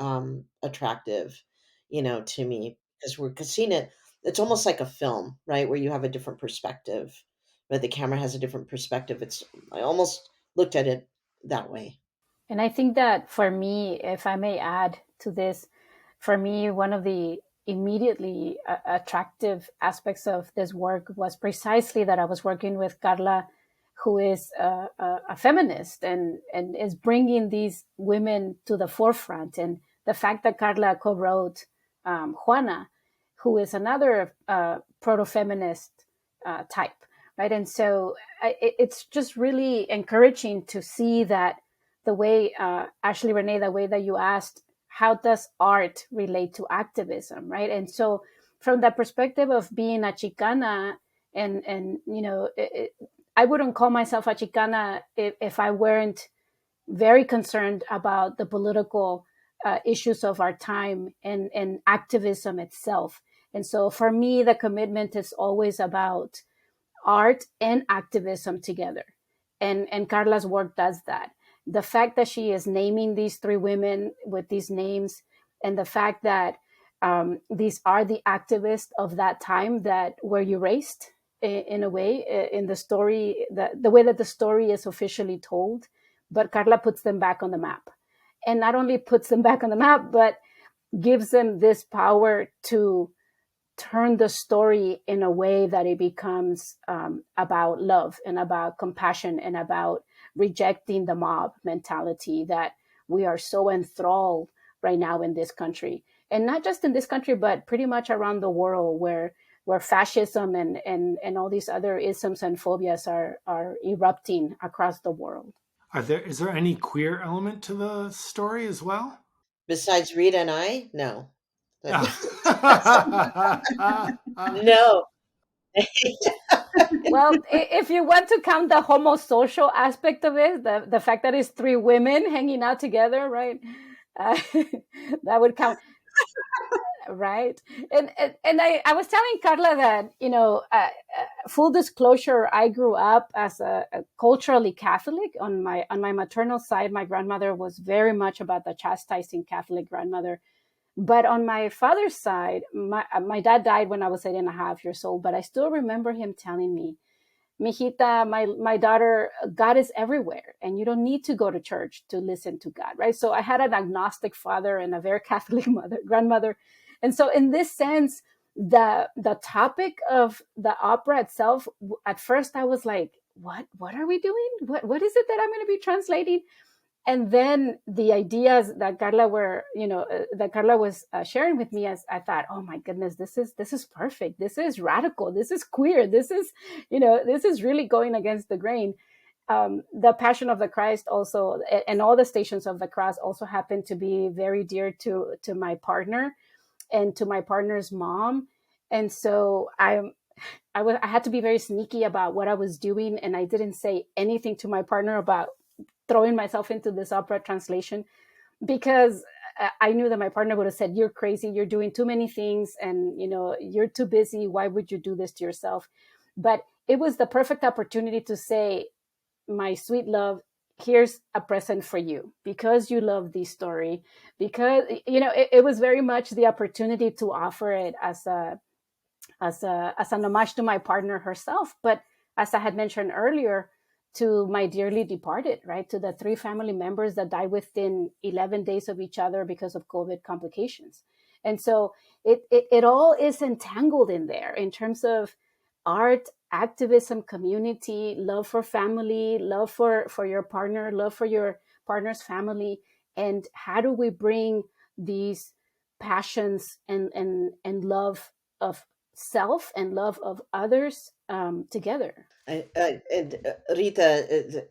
attractive, to me, because we're seeing it. It's almost like a film, right, where you have a different perspective, but the camera has a different perspective. I almost looked at it that way. And I think that for me, if I may add to this, for me, one of the immediately attractive aspects of this work was precisely that I was working with Carla, who is a feminist and is bringing these women to the forefront. And the fact that Carla co-wrote Juana, who is another proto-feminist type, right? And so it's just really encouraging to see that the way, Ashley Renee, the way that you asked, how does art relate to activism, right? And so from the perspective of being a Chicana, and I wouldn't call myself a Chicana if I weren't very concerned about the political issues of our time and activism itself. And so for me, the commitment is always about art and activism together. And Carla's work does that. The fact that she is naming these three women with these names, and the fact that these are the activists of that time that were erased in a way in the story, the way that the story is officially told, but Carla puts them back on the map. And not only puts them back on the map, but gives them this power to turn the story in a way that it becomes about love and about compassion and about rejecting the mob mentality that we are so enthralled right now in this country. And not just in this country, but pretty much around the world, where fascism and all these other isms and phobias are erupting across the world. Is there any queer element to the story as well? Besides Rita and I, no. Ah. No. Well, if you want to count the homosocial aspect of it, the fact that it's three women hanging out together, right? That would count. Right. And I was telling Carla that, full disclosure, I grew up as a culturally Catholic. On my maternal side, my grandmother was very much about the chastising Catholic grandmother. But on my father's side, my dad died when I was 8.5 years old, but I still remember him telling me, mijita, my daughter, God is everywhere, and you don't need to go to church to listen to God, right? So I had an agnostic father and a very Catholic grandmother. And so in this sense, the topic of the opera itself, at first I was like, what are we doing? What is it that I'm going to be translating? And then the ideas that Carla was sharing with me, as I thought, oh my goodness, this is perfect. This is radical. This is queer. This is, this is really going against the grain. The Passion of the Christ also, and all the Stations of the Cross also happen to be very dear to my partner and to my partner's mom. And so I had to be very sneaky about what I was doing. And I didn't say anything to my partner about throwing myself into this opera translation, because I knew that my partner would have said, you're crazy, you're doing too many things, and you're too busy, why would you do this to yourself? But it was the perfect opportunity to say, my sweet love, here's a present for you, because you love this story, because it was very much the opportunity to offer it as an homage to my partner herself, but as I had mentioned earlier, to my dearly departed, right? To the 3 family members that died within 11 days of each other because of COVID complications. And so it all is entangled in there in terms of art, activism, community, love for family, love for your partner, love for your partner's family. And how do we bring these passions and love of self and love of others together? And Rita,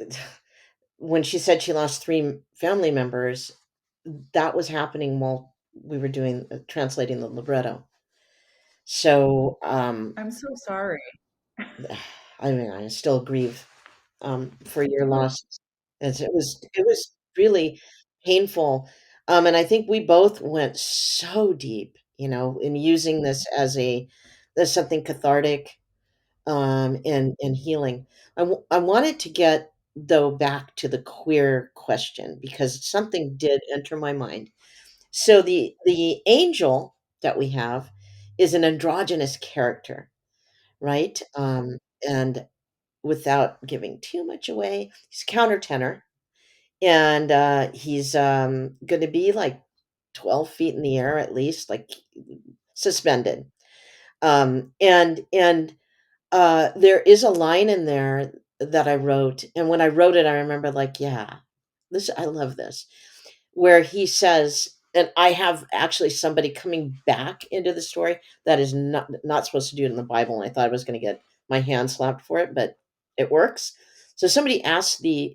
when she said she lost 3 family members, that was happening while we were doing translating the libretto. So I'm so sorry. I mean, I still grieve for your loss. It was really painful, and I think we both went so deep, in using this as something cathartic, and healing. I wanted to get though back to the queer question because something did enter my mind. So the angel that we have is an androgynous character, right? And without giving too much away, he's countertenor, and he's going to be like 12 feet in the air at least, like suspended. And there is a line in there that I wrote, and when I wrote it, I remember like, yeah, this I love this, where he says, and I have actually somebody coming back into the story that is not supposed to do it in the Bible, and I thought I was going to get my hand slapped for it, but it works. So somebody asked the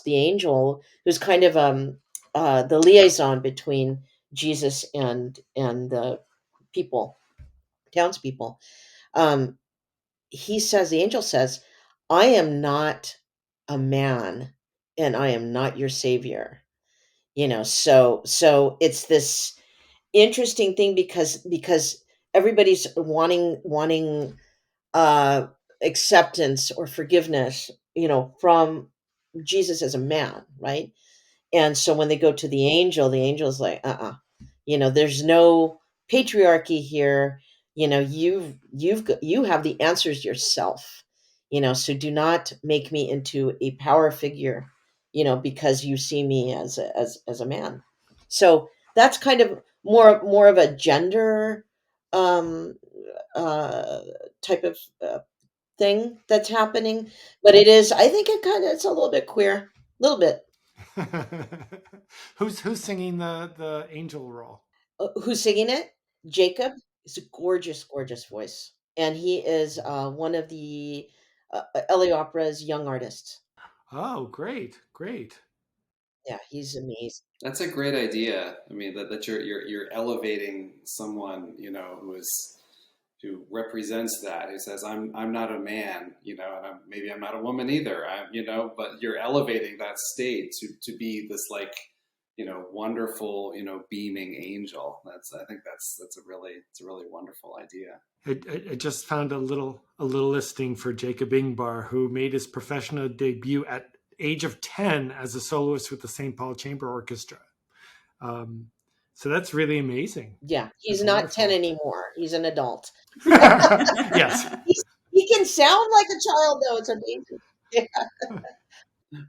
angel, who's kind of the liaison between Jesus and the people, townspeople. Um, the angel says, "I am not a man, and I am not your savior." So it's this interesting thing because everybody's wanting uh acceptance or forgiveness, from Jesus as a man, right? And so when they go to the angel's like, there's no patriarchy here. You have the answers yourself. So do not make me into a power figure, because you see me as a man. So that's kind of more of a gender um uh type of thing that's happening, but I think it's a little bit queer, a little bit. Who's singing the angel role? Who's singing it? Jacob is a gorgeous, gorgeous voice, and he is one of the LA Opera's young artists. Oh, great, great. Yeah, he's amazing. That's a great idea. I mean, that you're elevating someone, who represents that, who says, I'm not a man, and maybe I'm not a woman either, but you're elevating that state to be this like, wonderful, beaming angel. I think it's a really wonderful idea. I just found a little listing for Jacob Ingbar, who made his professional debut at age of 10 as a soloist with the St. Paul Chamber Orchestra. So that's really amazing. Yeah, he's That's not wonderful. 10 anymore. He's an adult. Yes. He can sound like a child, though. It's amazing. Yeah.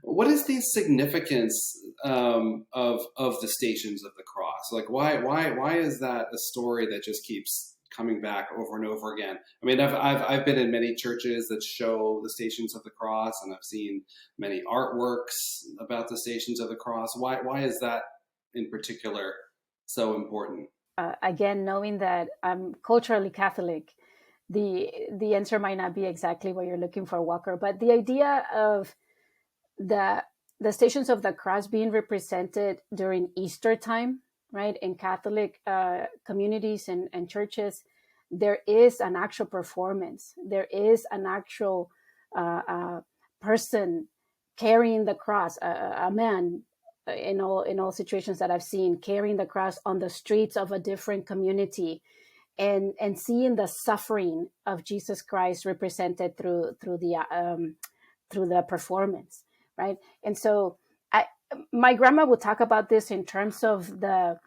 What is the significance of the Stations of the Cross? Like, why is that a story that just keeps coming back over and over again? I mean, I've been in many churches that show the Stations of the Cross, and I've seen many artworks about the Stations of the Cross. Why is that in particular so important? Again, knowing that I'm culturally Catholic, the answer might not be exactly what you're looking for, Walker. But the idea of the Stations of the Cross being represented during Easter time, right, in Catholic communities and churches, there is an actual performance. There is an actual person carrying the cross, a man, in all situations that I've seen, carrying the cross on the streets of a different community, and seeing the suffering of Jesus Christ represented through the performance, right? And so my grandma would talk about this in terms of the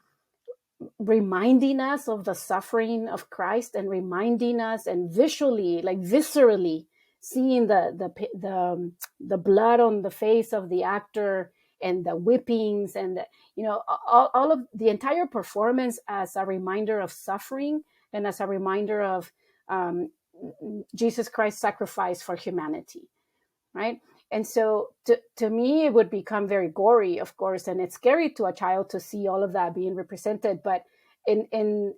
reminding us of the suffering of Christ, and reminding us and visually, like viscerally seeing the blood on the face of the actor and the whippings and all of the entire performance as a reminder of suffering and as a reminder of um, Jesus Christ's sacrifice for humanity, right? And so to me, it would become very gory, of course, and it's scary to a child to see all of that being represented. But in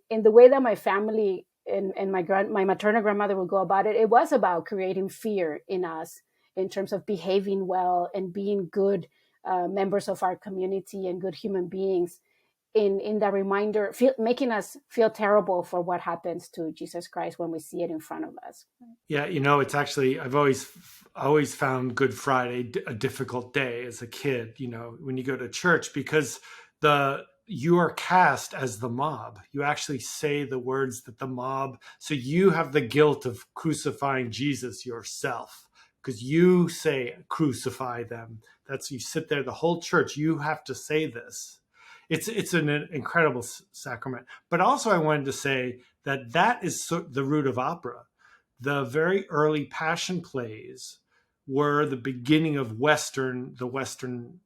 the way that my family and my maternal grandmother would go about it, it was about creating fear in us in terms of behaving well and being good members of our community and good human beings in the reminder, making us feel terrible for what happens to Jesus Christ when we see it in front of us. Yeah, it's actually I've always found Good Friday a difficult day as a kid, when you go to church, because you are cast as the mob. You actually say the words that the mob, so you have the guilt of crucifying Jesus yourself because you say crucify them. That's, you sit there the whole church, you have to say this. It's an incredible sacrament. But also I wanted to say that is the root of opera. The very early passion plays were the beginning of the Western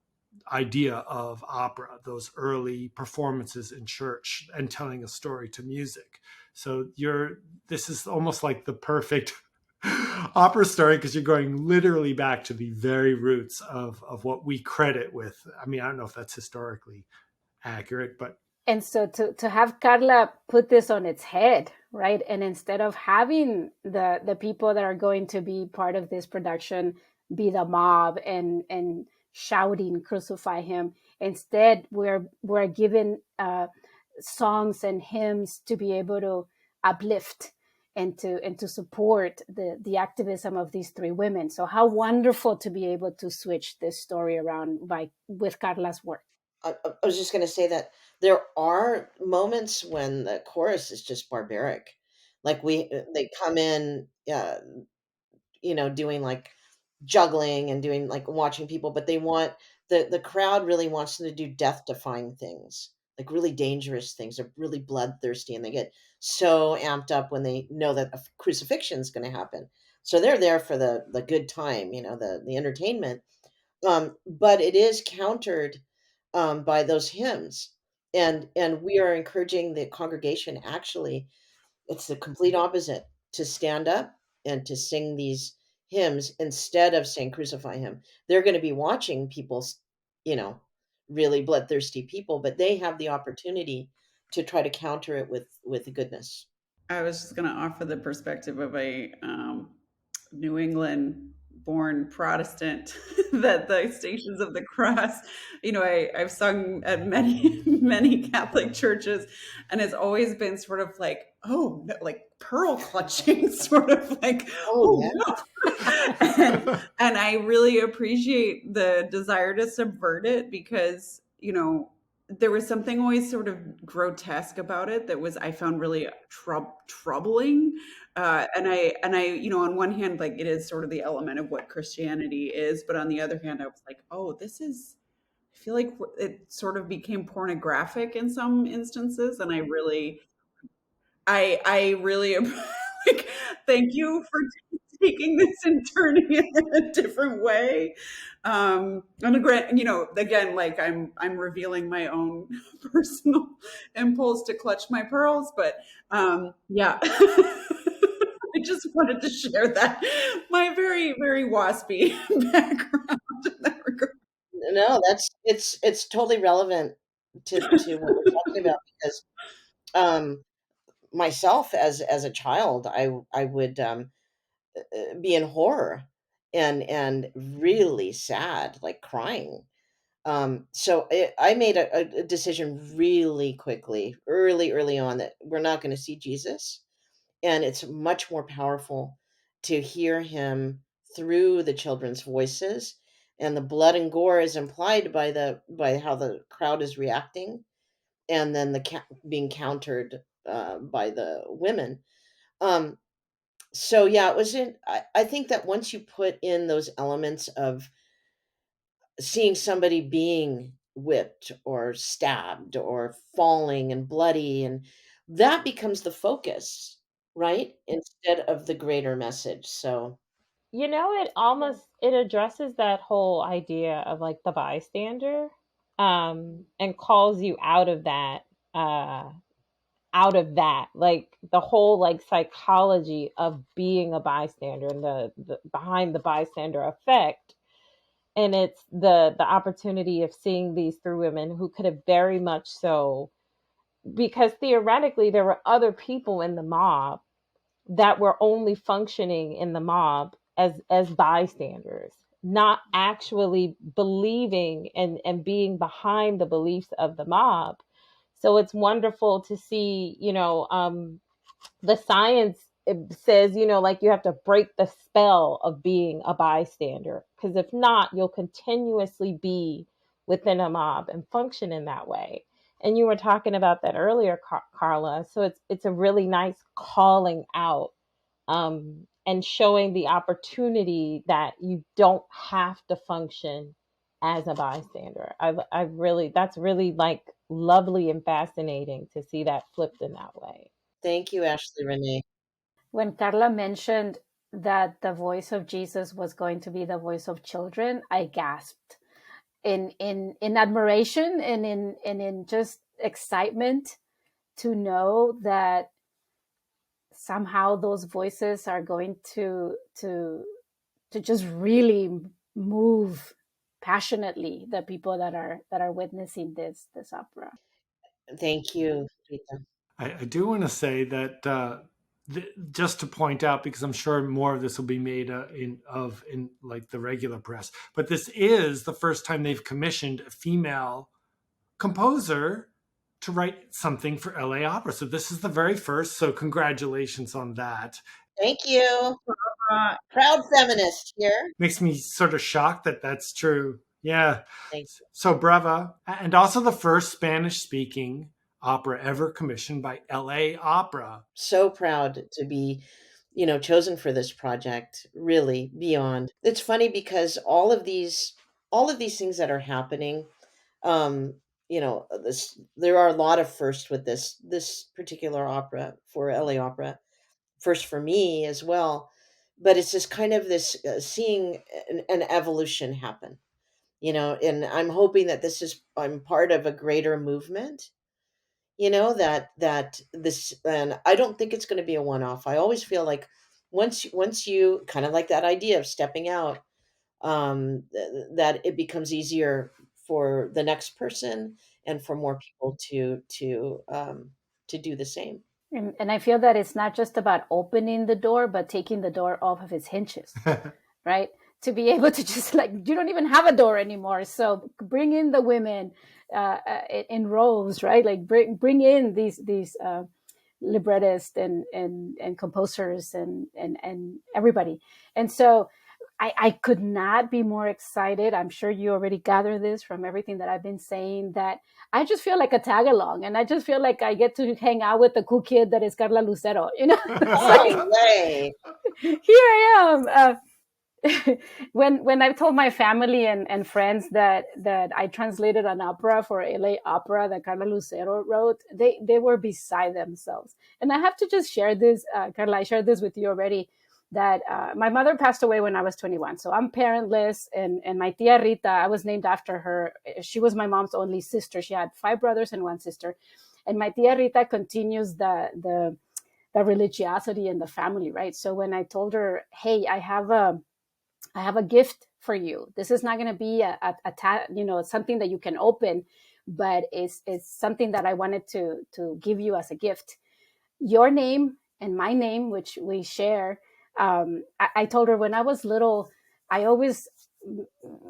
idea of opera, those early performances in church and telling a story to music. So this is almost like the perfect opera story, because you're going literally back to the very roots of what we credit with. I mean, I don't know if that's historically accurate, but and so to have Carla put this on its head, right? And instead of having the people that are going to be part of this production be the mob and shouting crucify him, instead we're given songs and hymns to be able to uplift and to support the activism of these three women. So how wonderful to be able to switch this story around with Carla's work. I was just going to say that there are moments when the chorus is just barbaric. Like they come in, doing like juggling and doing like watching people, but they want the crowd really wants them to do death defying things, like really dangerous things. They're really bloodthirsty, and they get so amped up when they know that a crucifixion is going to happen. So they're there for the good time, the entertainment. But it is countered by those hymns, and we are encouraging the congregation. Actually, it's the complete opposite, to stand up and to sing these hymns instead of saying crucify him. They're going to be watching people, you know, really bloodthirsty people, but they have the opportunity to try to counter it with the goodness. I was just going to offer the perspective of a New England born Protestant that the Stations of the Cross, I've sung at many, many Catholic churches, and it's always been sort of like, oh, no, like pearl clutching, sort of like, Oh oh, yeah. no. and I really appreciate the desire to subvert it because, there was something always sort of grotesque about it that I found really troubling. And I, on one hand, like it is sort of the element of what Christianity is, but on the other hand, I was like, oh, I feel like it sort of became pornographic in some instances, and I really like, thank you for taking this and turning it in a different way. And again, like I'm revealing my own personal impulse to clutch my pearls, but yeah. I just wanted to share that my very, very waspy background in that regard. No, it's totally relevant to what we're talking about, because um myself as a child, I would be in horror and really sad, like crying. So I made a decision really quickly, early on, that we're not going to see Jesus, and it's much more powerful to hear him through the children's voices, and the blood and gore is implied by how the crowd is reacting, and then being countered by the women. Um, so yeah, it was in. I think that once you put in those elements of seeing somebody being whipped or stabbed or falling and bloody, and that becomes the focus, right? Instead of the greater message. So It addresses that whole idea of like the bystander, and calls you uh, like the whole like psychology of being a bystander and the behind the bystander effect. And it's the opportunity of seeing these three women who could have very much so, because theoretically there were other people in the mob that were only functioning in the mob as bystanders, not actually believing and being behind the beliefs of the mob. So it's wonderful to see, the science, it says, like you have to break the spell of being a bystander, because if not, you'll continuously be within a mob and function in that way. And you were talking about that earlier, Carla. So it's a really nice calling out, and showing the opportunity that you don't have to function as a bystander. I really, that's really like lovely and fascinating to see that flipped in that way. Thank you, Ashley Renee. When Carla mentioned that the voice of Jesus was going to be the voice of children, I gasped in admiration and in just excitement to know that somehow those voices are going to just really move passionately the people that are witnessing this opera. Thank you, Rita. I do want to say that just to point out, because I'm sure more of this will be made in like the regular press, but this is the first time they've commissioned a female composer to write something for LA Opera. So this is the very first. So congratulations on that. Thank you. Proud feminist here. Makes me sort of shocked that that's true. Yeah. Thank So brava. And also the first Spanish speaking opera ever commissioned by LA Opera. So proud to be, chosen for this project. Really, beyond. It's funny because all of these things that are happening, there are a lot of firsts with this particular opera for LA Opera. First for me as well, but it's just kind of this seeing an evolution happen, and I'm hoping that I'm part of a greater movement, that this, and I don't think it's going to be a one-off. I always feel like once you kind of like that idea of stepping out, that it becomes easier for the next person and for more people to do the same. And I feel that it's not just about opening the door, but taking the door off of its hinges, right? To be able to just like, you don't even have a door anymore. So bring in the women in rows, right? Like bring in these librettists and composers and everybody. And so I could not be more excited. I'm sure you already gathered this from everything that I've been saying, that I just feel like a tag along, and I just feel like I get to hang out with the cool kid that is Carla Lucero. Oh, way. Here I am. When I told my family and friends that I translated an opera for LA Opera that Carla Lucero wrote, they were beside themselves. And I have to just share this, Carla, I shared this with you already, that my mother passed away when I was 21. So I'm parentless. And my tia Rita, I was named after her. She was my mom's only sister. She had 5 brothers and 1 sister. And my tia Rita continues the religiosity in the family, right? So when I told her, hey, I have a gift for you. This is not going to be something that you can open, but it's something that I wanted to give you as a gift. Your name and my name, which we share. I told her when I was little, I always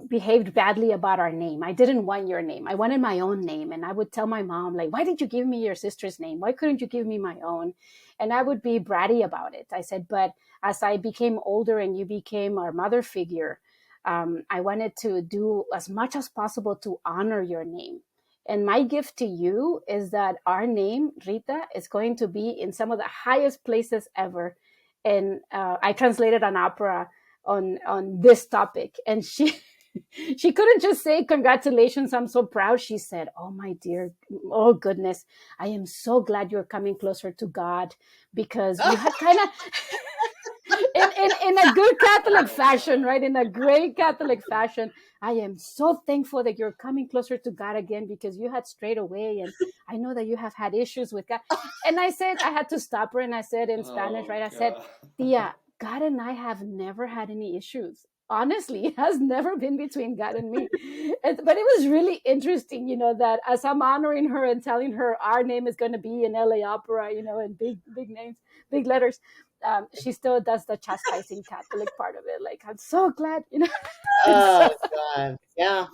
behaved badly about our name. I didn't want your name. I wanted my own name. And I would tell my mom, like, why did you give me your sister's name? Why couldn't you give me my own? And I would be bratty about it. I said, but as I became older and you became our mother figure, I wanted to do as much as possible to honor your name. And my gift to you is that our name, Rita, is going to be in some of the highest places ever. And I translated an opera on this topic, and she couldn't just say congratulations, I'm so proud. She said, oh my dear, oh goodness, I am so glad you're coming closer to God, because you had kind of in a good Catholic fashion, right? In a great Catholic fashion. I am so thankful that you're coming closer to God again because you had strayed away, and I know that you have had issues with God. And I said, I had to stop her, and I said in Spanish, Oh right? I said, God. Tia, God and I have never had any issues. Honestly, it has never been between God and me. But it was really interesting, that as I'm honoring her and telling her our name is going to be in LA Opera, and big names, big letters, she still does the chastising Catholic part of it. Like, I'm so glad, Oh so, God. Yeah.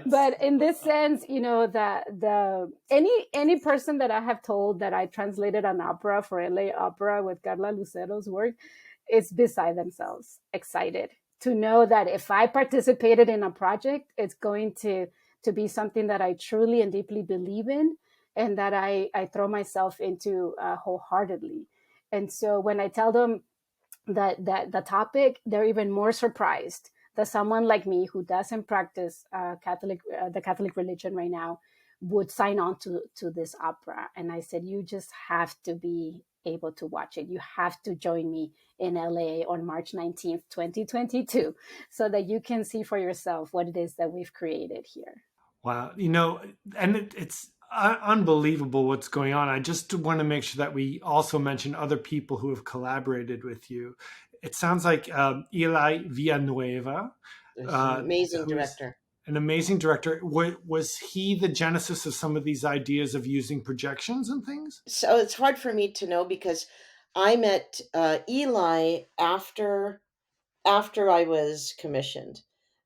but in this sense, that any person that I have told that I translated an opera for LA Opera with Carla Lucero's work is beside themselves, excited to know that if I participated in a project, it's going to be something that I truly and deeply believe in, and that I throw myself into wholeheartedly. And so when I tell them that the topic, they're even more surprised that someone like me who doesn't practice the Catholic religion right now would sign on to this opera. And I said, you just have to be able to watch it. You have to join me in LA on March 19th, 2022, so that you can see for yourself what it is that we've created here. Wow. And it's unbelievable what's going on. I just want to make sure that we also mention other people who have collaborated with you. It sounds like Eli Villanueva, He's an amazing who's director. an amazing director. Was he the genesis of some of these ideas of using projections and things? So it's hard for me to know because I met Eli after I was commissioned,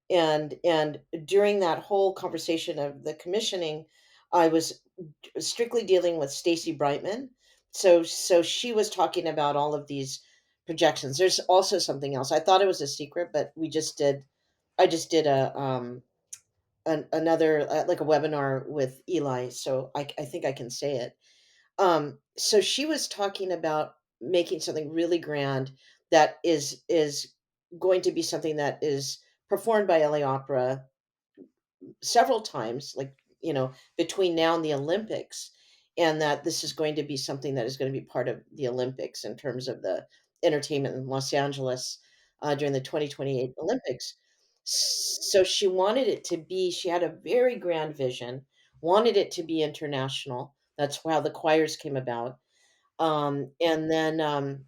and during that whole conversation of the commissioning, I was strictly dealing with Stacy Brightman. So she was talking about all of these projections. There's also something else. I thought it was a secret, but I just did another like a webinar with Eli, so I think I can say it. So she was talking about making something really grand that is going to be something that is performed by LA Opera several times, like, between now and the Olympics, and that this is going to be something that is going to be part of the Olympics in terms of the entertainment in Los Angeles during the 2028 Olympics. So she had a very grand vision, wanted it to be international. That's how the choirs came about. And then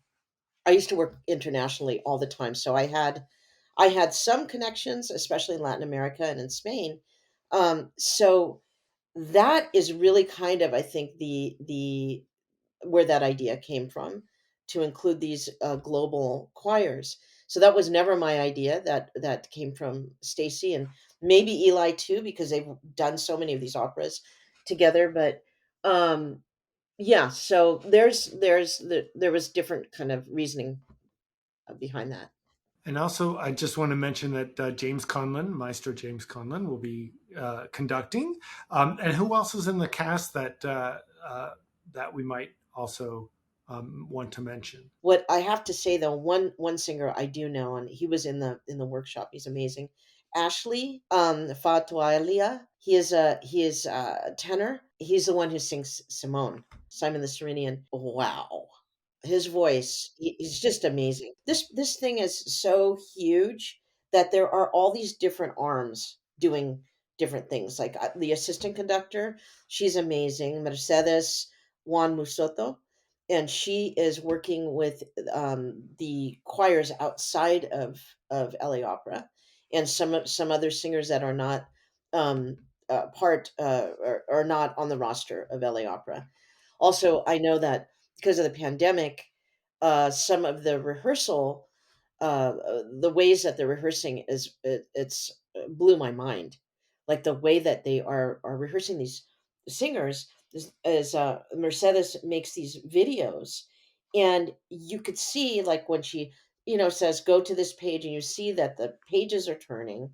I used to work internationally all the time, so I had some connections, especially in Latin America and in Spain. So that is really kind of, I think, the where that idea came from, to include these global choirs. So that was never my idea. That came from Stacy and maybe Eli too, because they've done so many of these operas together. But yeah, so there was different kind of reasoning behind that. And also, I just want to mention that James Conlon, Maestro James Conlon, will be conducting. And who else is in the cast that we might also want to mention? What I have to say though, one singer I do know, and he was in the workshop. He's amazing. Ashley Fatualia. He is a tenor. He's the one who sings Simone, Simon the Cyrenian. Wow, his voice is just amazing. This thing is so huge that there are all these different arms doing different things. Like the assistant conductor, she's amazing. Mercedes Juan Musoto, and she is working with the choirs outside of LA Opera, and some other singers that are not part or not on the roster of LA Opera. Also, I know that because of the pandemic, some of the rehearsal, the ways that they're rehearsing it's blew my mind. Like the way that they are rehearsing these singers is Mercedes makes these videos, and you could see like when she says go to this page, and you see that the pages are turning,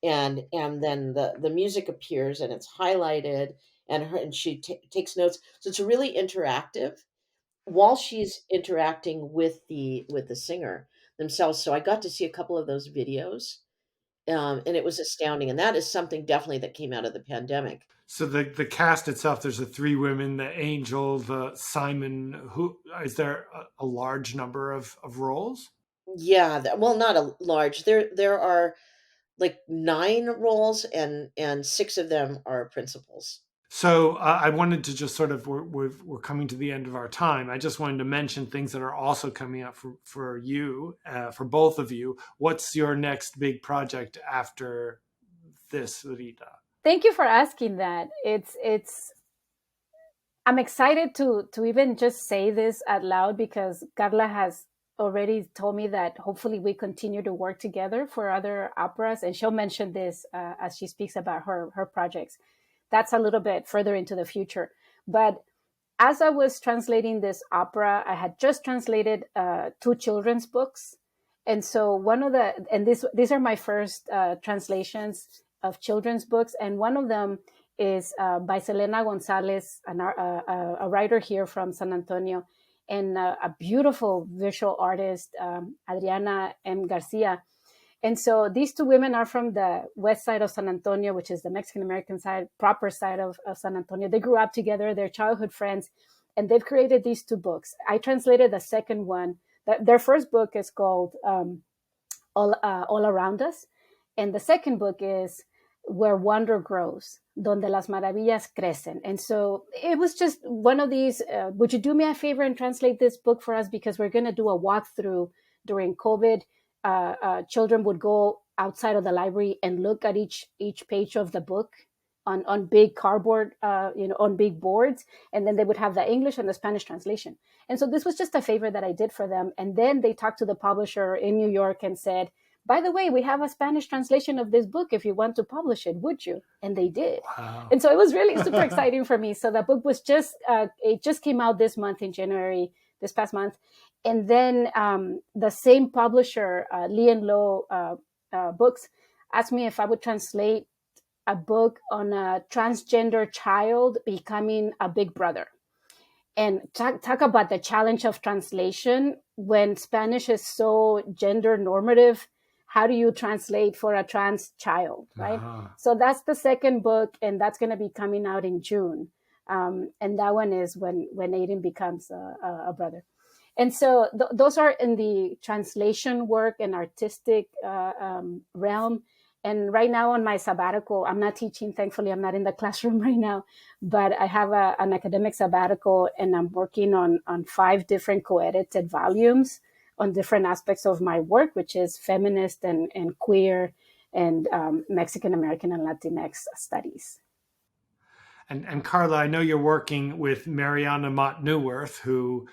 and then the music appears and it's highlighted, and she takes notes, so it's really interactive while she's interacting with the singer themselves. So I got to see a couple of those videos, and it was astounding, and that is something definitely that came out of the pandemic. So the cast itself, there's the three women, the Angel, the Simon. Who is there a large number of roles? Yeah, well, not a large. There are like 9 roles, and 6 of them are principals. So I wanted to just sort of we're coming to the end of our time. I just wanted to mention things that are also coming up for you, for both of you. What's your next big project after this, Rita? Thank you for asking that. It's I'm excited to even just say this out loud because Carla has already told me that hopefully we continue to work together for other operas, and she'll mention this as she speaks about her projects. That's a little bit further into the future, but as I was translating this opera, I had just translated 2 children's books, and so one of the and these are my first translations of children's books, and one of them is by Selena Gonzalez, a writer here from San Antonio, and a beautiful visual artist, Adriana M. Garcia. And so these 2 women are from the west side of San Antonio, which is the Mexican American side, proper side of San Antonio. They grew up together, they're childhood friends, and they've created these 2 books. I translated the second one. Their first book is called All Around Us. And the second book is Where Wonder Grows, Donde las Maravillas Crecen. And so it was just one of these, would you do me a favor and translate this book for us? Because we're going to do a walkthrough during COVID. Children would go outside of the library and look at each page of the book on big cardboard, on big boards, and then they would have the English and the Spanish translation. And so this was just a favor that I did for them. And then they talked to the publisher in New York and said, by the way, we have a Spanish translation of this book. If you want to publish it, would you? And they did. Wow. And so it was really super exciting for me. So the book was it just came out this month in January, this past month. And then the same publisher, Lee and Low Books, asked me if I would translate a book on a transgender child becoming a big brother. And talk about the challenge of translation when Spanish is so gender normative. How do you translate for a trans child, right? Uh-huh. So that's the second book, and that's going to be coming out in June. And that one is when Aiden becomes a brother. And so those are in the translation work and artistic realm. And right now on my sabbatical, I'm not teaching, thankfully, I'm not in the classroom right now, but I have an academic sabbatical, and I'm working on 5 different co-edited volumes on different aspects of my work, which is feminist and queer and Mexican American and Latinx studies. And Carla, I know you're working with Mariana Mott Newworth, who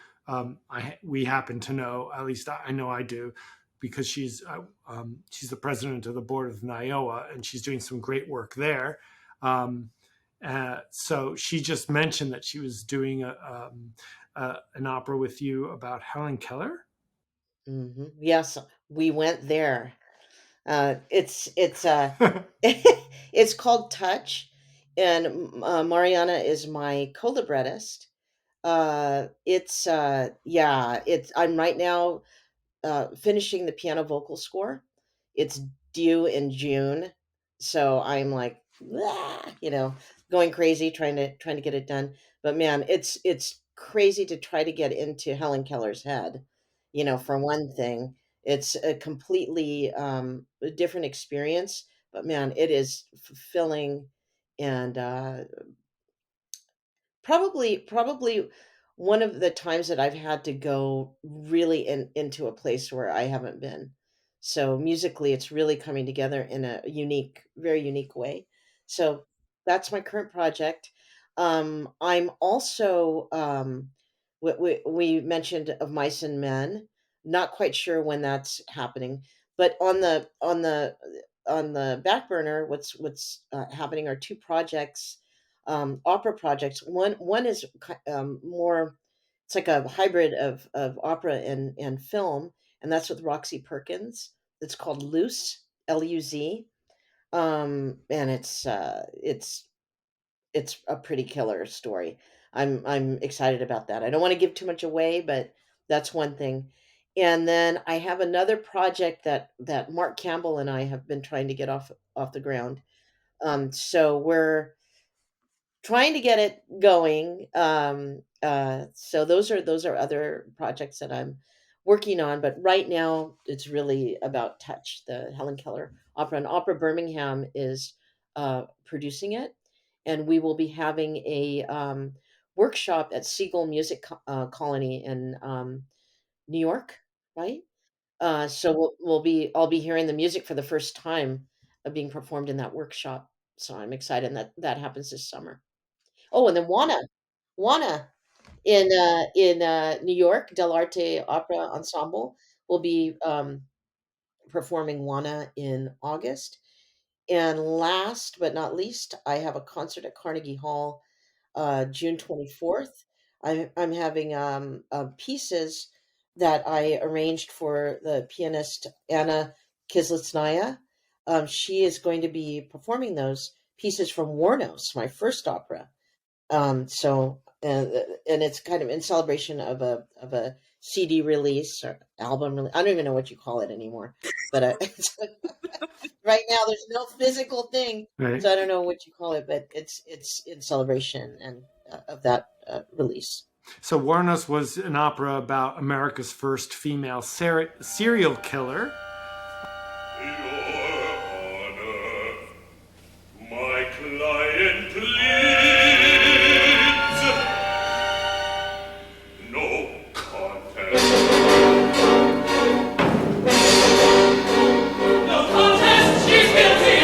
we happen to know, at least I know I do, because she's the president of the board of NIOA, and she's doing some great work there. So she just mentioned that she was doing an opera with you about Helen Keller. Mm-hmm. Yes, we went there. It's it's called Touch, and Mariana is my co-librettist. I'm right now finishing the piano vocal score. It's due in June, so I'm like, going crazy trying to get it done. But man, it's crazy to try to get into Helen Keller's head. For one thing, it's a completely different experience. But man, it is fulfilling, and probably one of the times that I've had to go really into a place where I haven't been. So musically, it's really coming together in a very unique way. So that's my current project. I'm also we mentioned Of Mice and Men. Not quite sure when that's happening, but on the back burner, what's happening are 2 projects, opera projects. One is more, it's like a hybrid of opera and film, and that's with Roxy Perkins. It's called Luz, Luz, and it's a pretty killer story. I'm excited about that. I don't want to give too much away, but that's one thing. And then I have another project that Mark Campbell and I have been trying to get off the ground. So we're trying to get it going. So those are other projects that I'm working on, but right now it's really about Touch, the Helen Keller opera, and Opera Birmingham is producing it, and we will be having a workshop at Siegel Music Colony in New York, right? So I'll be hearing the music for the first time of being performed in that workshop. So I'm excited that that happens this summer. Oh, and then Juana in New York, Del Arte Opera Ensemble will be performing Juana in August. And last but not least, I have a concert at Carnegie Hall June 24th. I'm having pieces that I arranged for the pianist Anna Kislitsnaya. She is going to be performing those pieces from Warnos, my first opera. So and it's kind of in celebration of a CD release or album release. I don't even know what you call it anymore. But right now there's no physical thing, Right. so I don't know what you call it. But it's in celebration and of that release. So Warnos was an opera about America's first female serial killer. Your Honor, my client pleads no contest. No contest, she's guilty.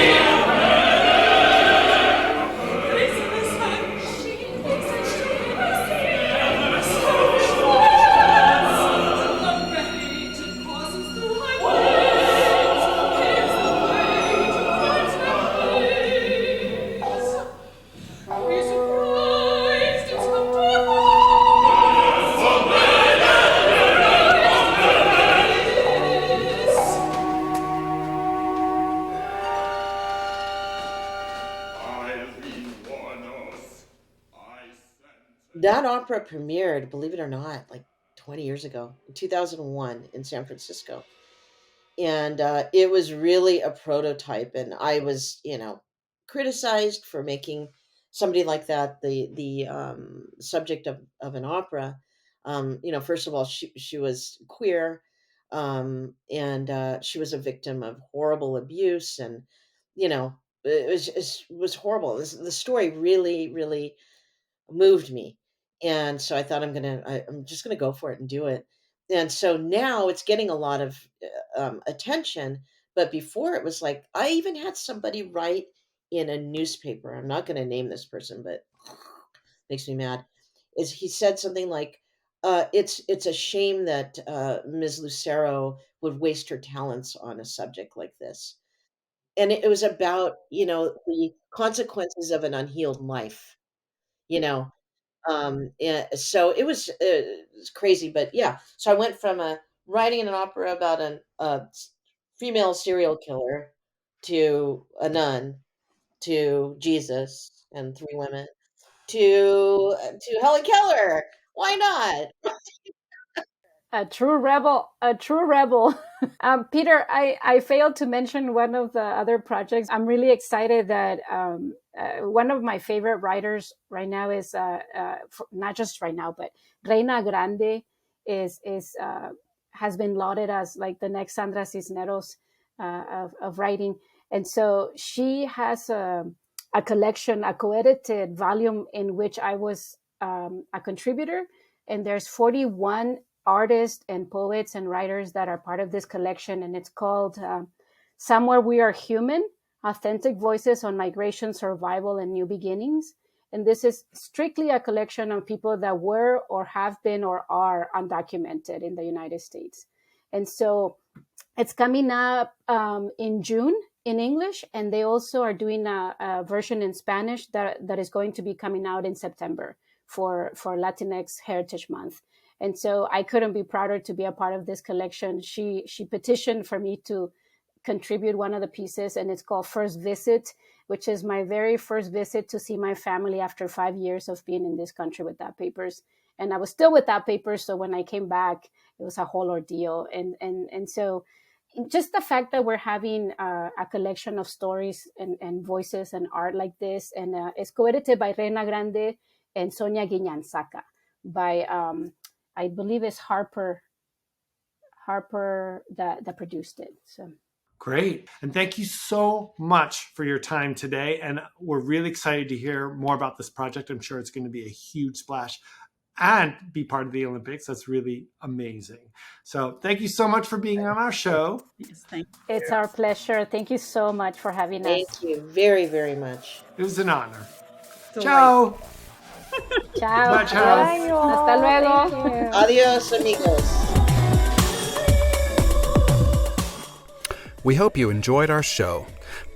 That opera premiered, believe it or not, like 20 years ago, in 2001 in San Francisco. And it was really a prototype. And I was, criticized for making somebody like that the subject of an opera. First of all, she was queer, and she was a victim of horrible abuse, and it was horrible. The story really, really moved me. And so I thought I'm just gonna go for it and do it. And so now it's getting a lot of attention. But before it was like I even had somebody write in a newspaper. I'm not going to name this person, but makes me mad. Is he said something like, "It's a shame that Ms. Lucero would waste her talents on a subject like this." And it was about the consequences of an unhealed life. You know, so it was crazy, but yeah. So I went from writing an opera about a female serial killer to a nun to Jesus and three women to Helen Keller. Why not? A true rebel, a true rebel. Peter, I failed to mention one of the other projects. I'm really excited that one of my favorite writers right now is not just right now, but Reina Grande is has been lauded as like the next Sandra Cisneros of writing, and so she has a collection, a co-edited volume in which I was a contributor, and there's 41 artists and poets and writers that are part of this collection, and it's called Somewhere We Are Human, Authentic Voices on Migration, Survival, and New Beginnings. And this is strictly a collection of people that were or have been or are undocumented in the United States. And so it's coming up in June in English, and they also are doing a version in Spanish that is going to be coming out in September for Latinx Heritage Month. And so I couldn't be prouder to be a part of this collection. She petitioned for me to contribute one of the pieces, and it's called First Visit, which is my very first visit to see my family after 5 years of being in this country without papers. And I was still without papers, so when I came back, it was a whole ordeal. And so just the fact that we're having a collection of stories and voices and art like this, and it's co-edited by Reina Grande and Sonia Guiñanzaca by I believe it's Harper Harper that produced it. So great. And thank you so much for your time today. And we're really excited to hear more about this project. I'm sure it's going to be a huge splash and be part of the Olympics. That's really amazing. So thank you so much for being on our show. Yes, thank you. it's our pleasure. Thank you so much for having us. Thank you very, very much. It was an honor. Delight. Ciao. Ciao. Bye, ciao. Bye, you all. Hasta luego. Thank you. Adios, amigos. We hope you enjoyed our show.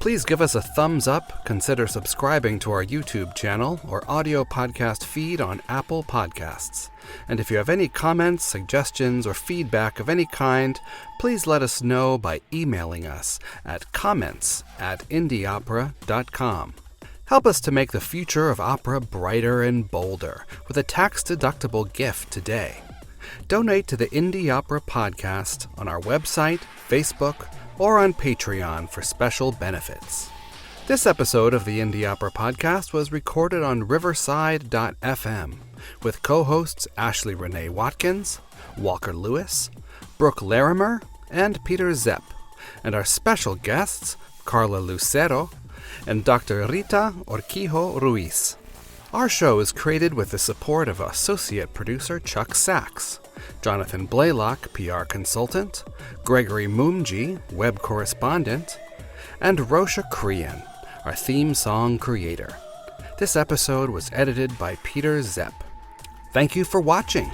Please give us a thumbs up, consider subscribing to our YouTube channel or audio podcast feed on Apple Podcasts. And if you have any comments, suggestions, or feedback of any kind, please let us know by emailing us at comments@indieopera.com. Help us to make the future of opera brighter and bolder with a tax-deductible gift today. Donate to the Indie Opera Podcast on our website, Facebook, or on Patreon for special benefits. This episode of the Indie Opera Podcast was recorded on Riverside.fm with co-hosts Ashley Renee Watkins, Walker Lewis, Brooke Larimer, and Peter Zepp, and our special guests Carla Lucero and Dr. Rita Urquijo-Ruiz. Our show is created with the support of associate producer Chuck Sachs, Jonathan Blaylock, PR consultant, Gregory Mumji, web correspondent, and Rosha Kriyan, our theme song creator. This episode was edited by Peter Zepp. Thank you for watching.